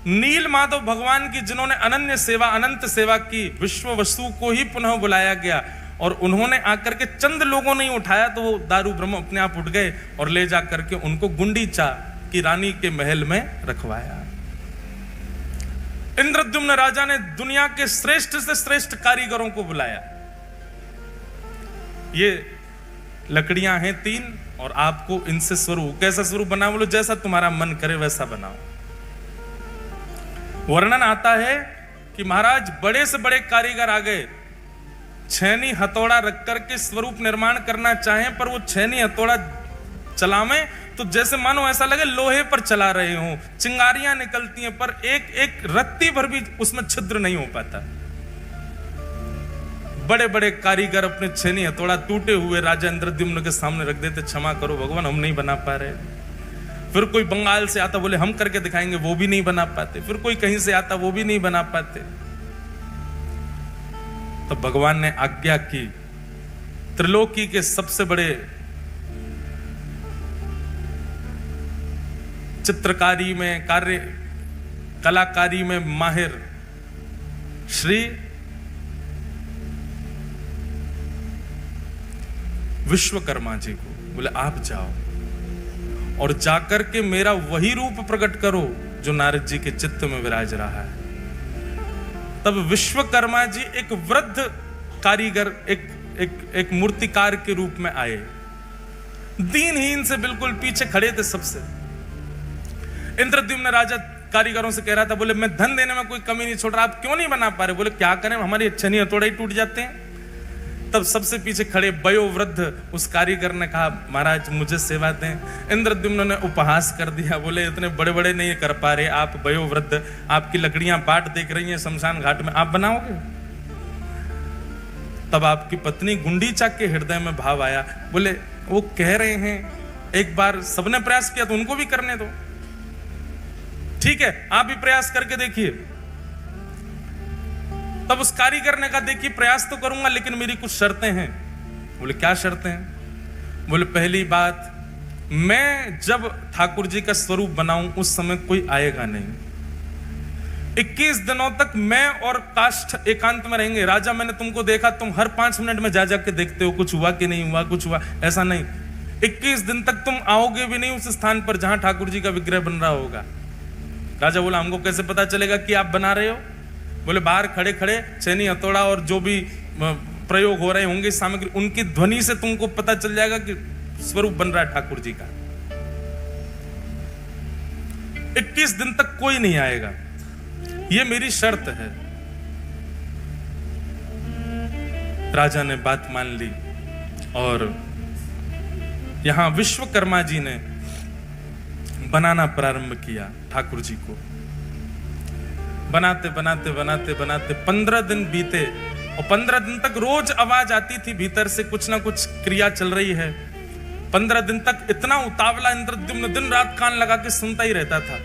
नील माधव भगवान की, जिन्होंने अनन्य सेवा, अनंत सेवा की, विश्ववसु को ही पुनः बुलाया गया और उन्होंने आकर के चंद लोगों ने उठाया तो वो दारू ब्रह्म अपने आप उठ गए और ले जाकर के उनको गुंडीचा की रानी के महल में रखवाया। इंद्रद्युम्न राजा ने दुनिया के श्रेष्ठ से श्रेष्ठ कारीगरों को बुलाया। ये लकड़ियां हैं 3 और आपको इनसे स्वरूप, कैसा स्वरूप बनाओ? बोलो जैसा तुम्हारा मन करे वैसा बनाओ। वर्णन आता है कि महाराज बड़े से बड़े कारीगर आ गए, छेनी हथौड़ा रख करके स्वरूप निर्माण करना चाहें, पर वो छेनी हथौड़ा चलावें तो जैसे मानो ऐसा लगे लोहे पर चला रहे हो। चिंगारियां निकलती हैं पर एक एक रत्ती भर भी उसमें छिद्र नहीं हो पाता। बड़े बड़े कारीगर अपने छेनी हथौड़ा टूटे हुए राजा इंद्रद्युम्न के सामने रख देते, क्षमा करो भगवान हम नहीं बना पा रहे। फिर कोई बंगाल से आता, बोले हम करके दिखाएंगे, वो भी नहीं बना पाते। फिर कोई कहीं से आता, वो भी नहीं बना पाते। तो भगवान ने आज्ञा की, त्रिलोकी के सबसे बड़े चित्रकारी में, कार्य कलाकारी में माहिर श्री विश्वकर्मा जी को बोले आप जाओ और जाकर के मेरा वही रूप प्रकट करो जो नारद जी के चित्त में विराज रहा है। तब विश्वकर्मा जी एक वृद्ध कारीगर, एक मूर्तिकार के रूप में आए, दीनहीन से बिल्कुल पीछे खड़े थे सबसे। इंद्रद्युम्न राजा कारीगरों से कह रहा था, बोले मैं धन देने में कोई कमी नहीं छोड़ रहा, आप क्यों नहीं बना पा रहे? बोले क्या करें, हमारी छनी हथौड़े ही टूट जाते हैं। तब सबसे पीछे खड़े वयोवृद्ध उस कारीगर ने कहा, महाराज मुझे सेवा दें। इंद्रद्युम्न ने उपहास कर दिया, बोले इतने बड़े बड़े नहीं कर पा रहे आप वयोवृद्ध, आपकी लकड़ियां पाट देख रही हैं शमशान घाट में, आप बनाओगे? तब आपकी पत्नी गुंडीचा के हृदय में भाव आया, बोले वो कह रहे हैं, एक बार सबने प्रयास किया तो उनको भी करने दो, ठीक है आप भी प्रयास करके देखिए। तब उस कारीगर ने कहा, देखिए प्रयास तो करूंगा लेकिन मेरी कुछ शर्तें हैं। बोले क्या शर्तें हैं? बोले पहली बात, मैं जब ठाकुर जी का स्वरूप बनाऊं उस समय कोई आएगा नहीं। 21 दिनों तक मैं और काष्ठ एकांत में रहेंगे। राजा मैंने तुमको देखा, तुम हर 5 मिनट में जा के देखते हो कुछ हुआ कि नहीं हुआ, कुछ हुआ, ऐसा नहीं। 21 दिन तक तुम आओगे भी नहीं उस स्थान पर जहां ठाकुर जी का विग्रह बन रहा होगा। राजा बोला, हमको कैसे पता चलेगा कि आप बना रहे हो? बोले बाहर खड़े खड़े छेनी हथौड़ा और जो भी प्रयोग हो रहे होंगे सामग्री, उनकी ध्वनि से तुमको पता चल जाएगा कि स्वरूप बन रहा है ठाकुर जी का। 21 दिन तक कोई नहीं आएगा, ये मेरी शर्त है। राजा ने बात मान ली और यहां विश्वकर्मा जी ने बनाना प्रारंभ किया ठाकुर जी को। बनाते बनाते बनाते बनाते 15 दिन बीते और 15 दिन तक रोज आवाज आती थी भीतर से, कुछ ना कुछ क्रिया चल रही है। 15 दिन तक इतना उतावला इंद्रद्युम्न दिन रात कान लगा के सुनता ही रहता था,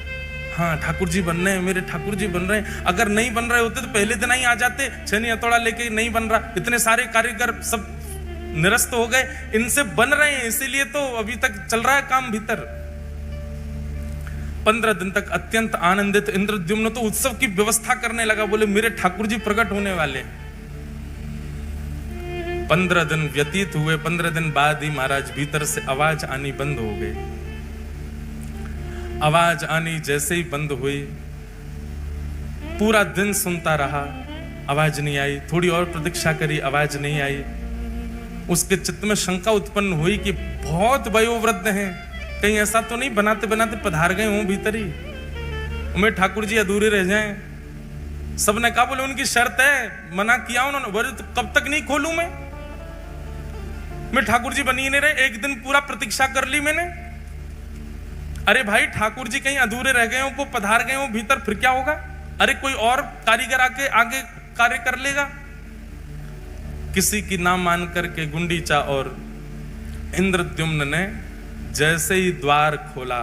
हाँ ठाकुर जी बन रहे हैं, मेरे ठाकुर जी बन रहे हैं। अगर नहीं बन रहे होते तो पहले दिन ही आ जाते, छेनी हथौड़ा लेके नहीं बन रहा, इतने सारे कारीगर सब निरस्त हो गए, इनसे बन रहे हैं इसीलिए तो अभी तक चल रहा है काम भीतर। 15 दिन तक अत्यंत आनंदित इंद्रद्युम्न तो उत्सव की व्यवस्था करने लगा, बोले मेरे ठाकुर जी प्रकट होने वाले। 15 दिन व्यतीत हुए, 15 दिन बाद ही महाराज भीतर से आवाज आनी बंद हो गई। आवाज आनी जैसे ही बंद हुई, पूरा दिन सुनता रहा, आवाज नहीं आई। थोड़ी और प्रतीक्षा करी, आवाज नहीं आई। उसके चित्त में शंका उत्पन्न हुई कि बहुत वयोवृद्ध हैं, कहीं ऐसा तो नहीं बनाते बनाते पधार गए हों भीतर ही, उमें ठाकुर जी अधूरे रह जाएं। सबने कहा, बोले उनकी शर्त है, मना किया उन्होंने। बोले तो कब तक नहीं खोलूं मैं ठाकुर जी बनी नहीं रहे, एक दिन पूरा प्रतीक्षा कर ली मैंने। अरे भाई ठाकुर जी कहीं अधूरे रह गए हो, वो पधार गए हो भीतर, फिर क्या होगा? अरे कोई और कारीगर आके आगे कार्य कर लेगा। किसी की ना मान करके गुंडीचा और इंद्रद्युम्न ने जैसे ही द्वार खोला,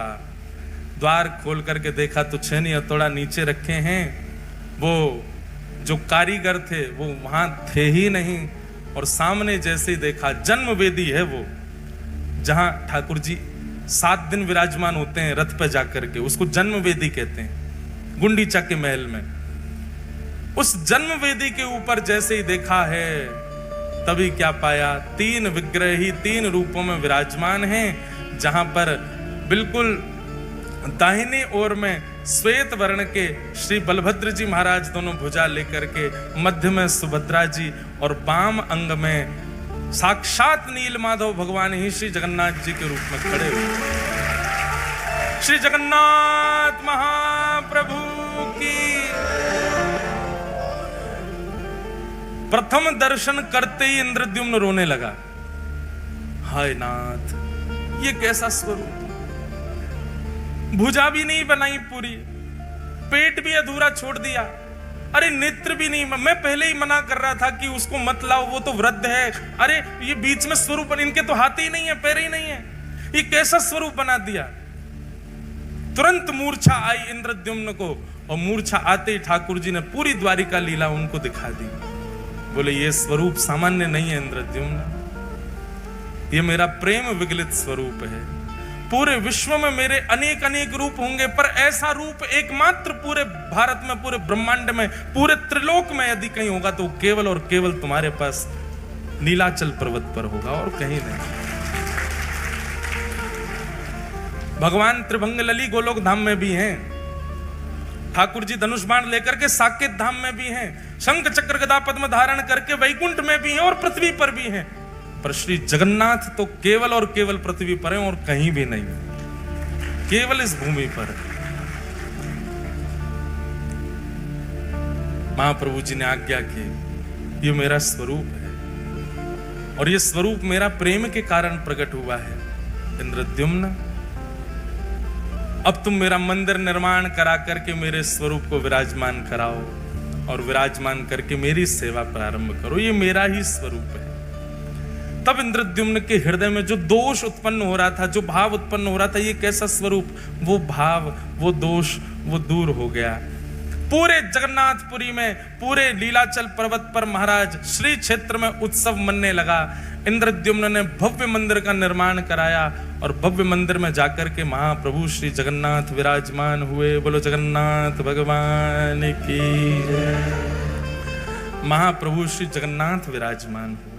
द्वार खोल करके देखा तो छेनी हथौड़ा नीचे रखे हैं। वो जो कारीगर थे वो वहां थे ही नहीं, और सामने जैसे ही देखा जन्म वेदी है वो, जहां ठाकुर जी 7 दिन विराजमान होते हैं रथ पे जाकर के, उसको जन्म वेदी कहते हैं, गुंडीचा के महल में। उस जन्म वेदी के ऊपर जैसे ही देखा है, तभी क्या पाया, 3 विग्रह ही 3 रूपों में विराजमान हैं। जहां पर बिल्कुल दाहिनी ओर में श्वेत वर्ण के श्री बलभद्र जी महाराज दोनों भुजा लेकर के, मध्य में सुभद्रा जी और वाम अंग में साक्षात नीलमाधव भगवान ही श्री जगन्नाथ जी के रूप में खड़े हुए। श्री जगन्नाथ महाप्रभु की। प्रथम दर्शन करते ही इंद्रद्युम्न रोने लगा, हाय नाथ ये कैसा स्वरूप, भुजा भी नहीं बनाई पूरी, पेट भी अधूरा छोड़ दिया, अरे नेत्र भी नहीं, मैं पहले ही मना कर रहा था कि उसको मत लाओ, वो तो वृद्ध है। अरे ये बीच में स्वरूप, इनके तो हाथ ही नहीं है, पैर ही नहीं है, ये कैसा स्वरूप बना दिया। तुरंत मूर्छा आई इंद्रद्युम्न को, और मूर्छा आते ही ठाकुर जी ने पूरी द्वारिका लीला उनको दिखा दी। बोले ये स्वरूप सामान्य नहीं है इंद्रद्युम्न, ये मेरा प्रेम विगलित स्वरूप है। पूरे विश्व में मेरे अनेक अनेक रूप होंगे, पर ऐसा रूप एकमात्र पूरे भारत में, पूरे ब्रह्मांड में, पूरे त्रिलोक में यदि कहीं होगा तो केवल और केवल तुम्हारे पास नीलाचल पर्वत पर होगा, और कहीं नहीं। भगवान त्रिभंग लली गोलोक धाम में भी हैं, ठाकुर जी धनुष बाण लेकर के साकेत धाम में भी हैं, शंख चक्र गदा पद्म धारण करके वैकुंठ में भी हैं और पृथ्वी पर भी हैं। पर श्री जगन्नाथ तो केवल और केवल पृथ्वी पर हैं और कहीं भी नहीं, केवल इस भूमि पर। महाप्रभु जी ने आज्ञा की, ये मेरा स्वरूप है और ये स्वरूप मेरा प्रेम के कारण प्रकट हुआ है। इंद्रद्युम्न, अब तुम मेरा मंदिर निर्माण करा करके मेरे स्वरूप को विराजमान कराओ और विराजमान करके मेरी सेवा प्रारंभ करो, ये मेरा ही स्वरूप है। तब इंद्रद्युम्न के हृदय में जो दोष उत्पन्न हो रहा था, जो भाव उत्पन्न हो रहा था, ये कैसा स्वरूप, वो भाव, वो दोष, वो दूर हो गया। पूरे जगन्नाथपुरी में, पूरे लीलाचल पर्वत पर महाराज श्री क्षेत्र में उत्सव मनने लगा। इंद्रद्युम्न ने भव्य मंदिर का निर्माण कराया और भव्य मंदिर में जाकर के महाप्रभु श्री जगन्नाथ विराजमान हुए। बोलो जगन्नाथ भगवान की जय। महाप्रभु श्री जगन्नाथ विराजमान हुए।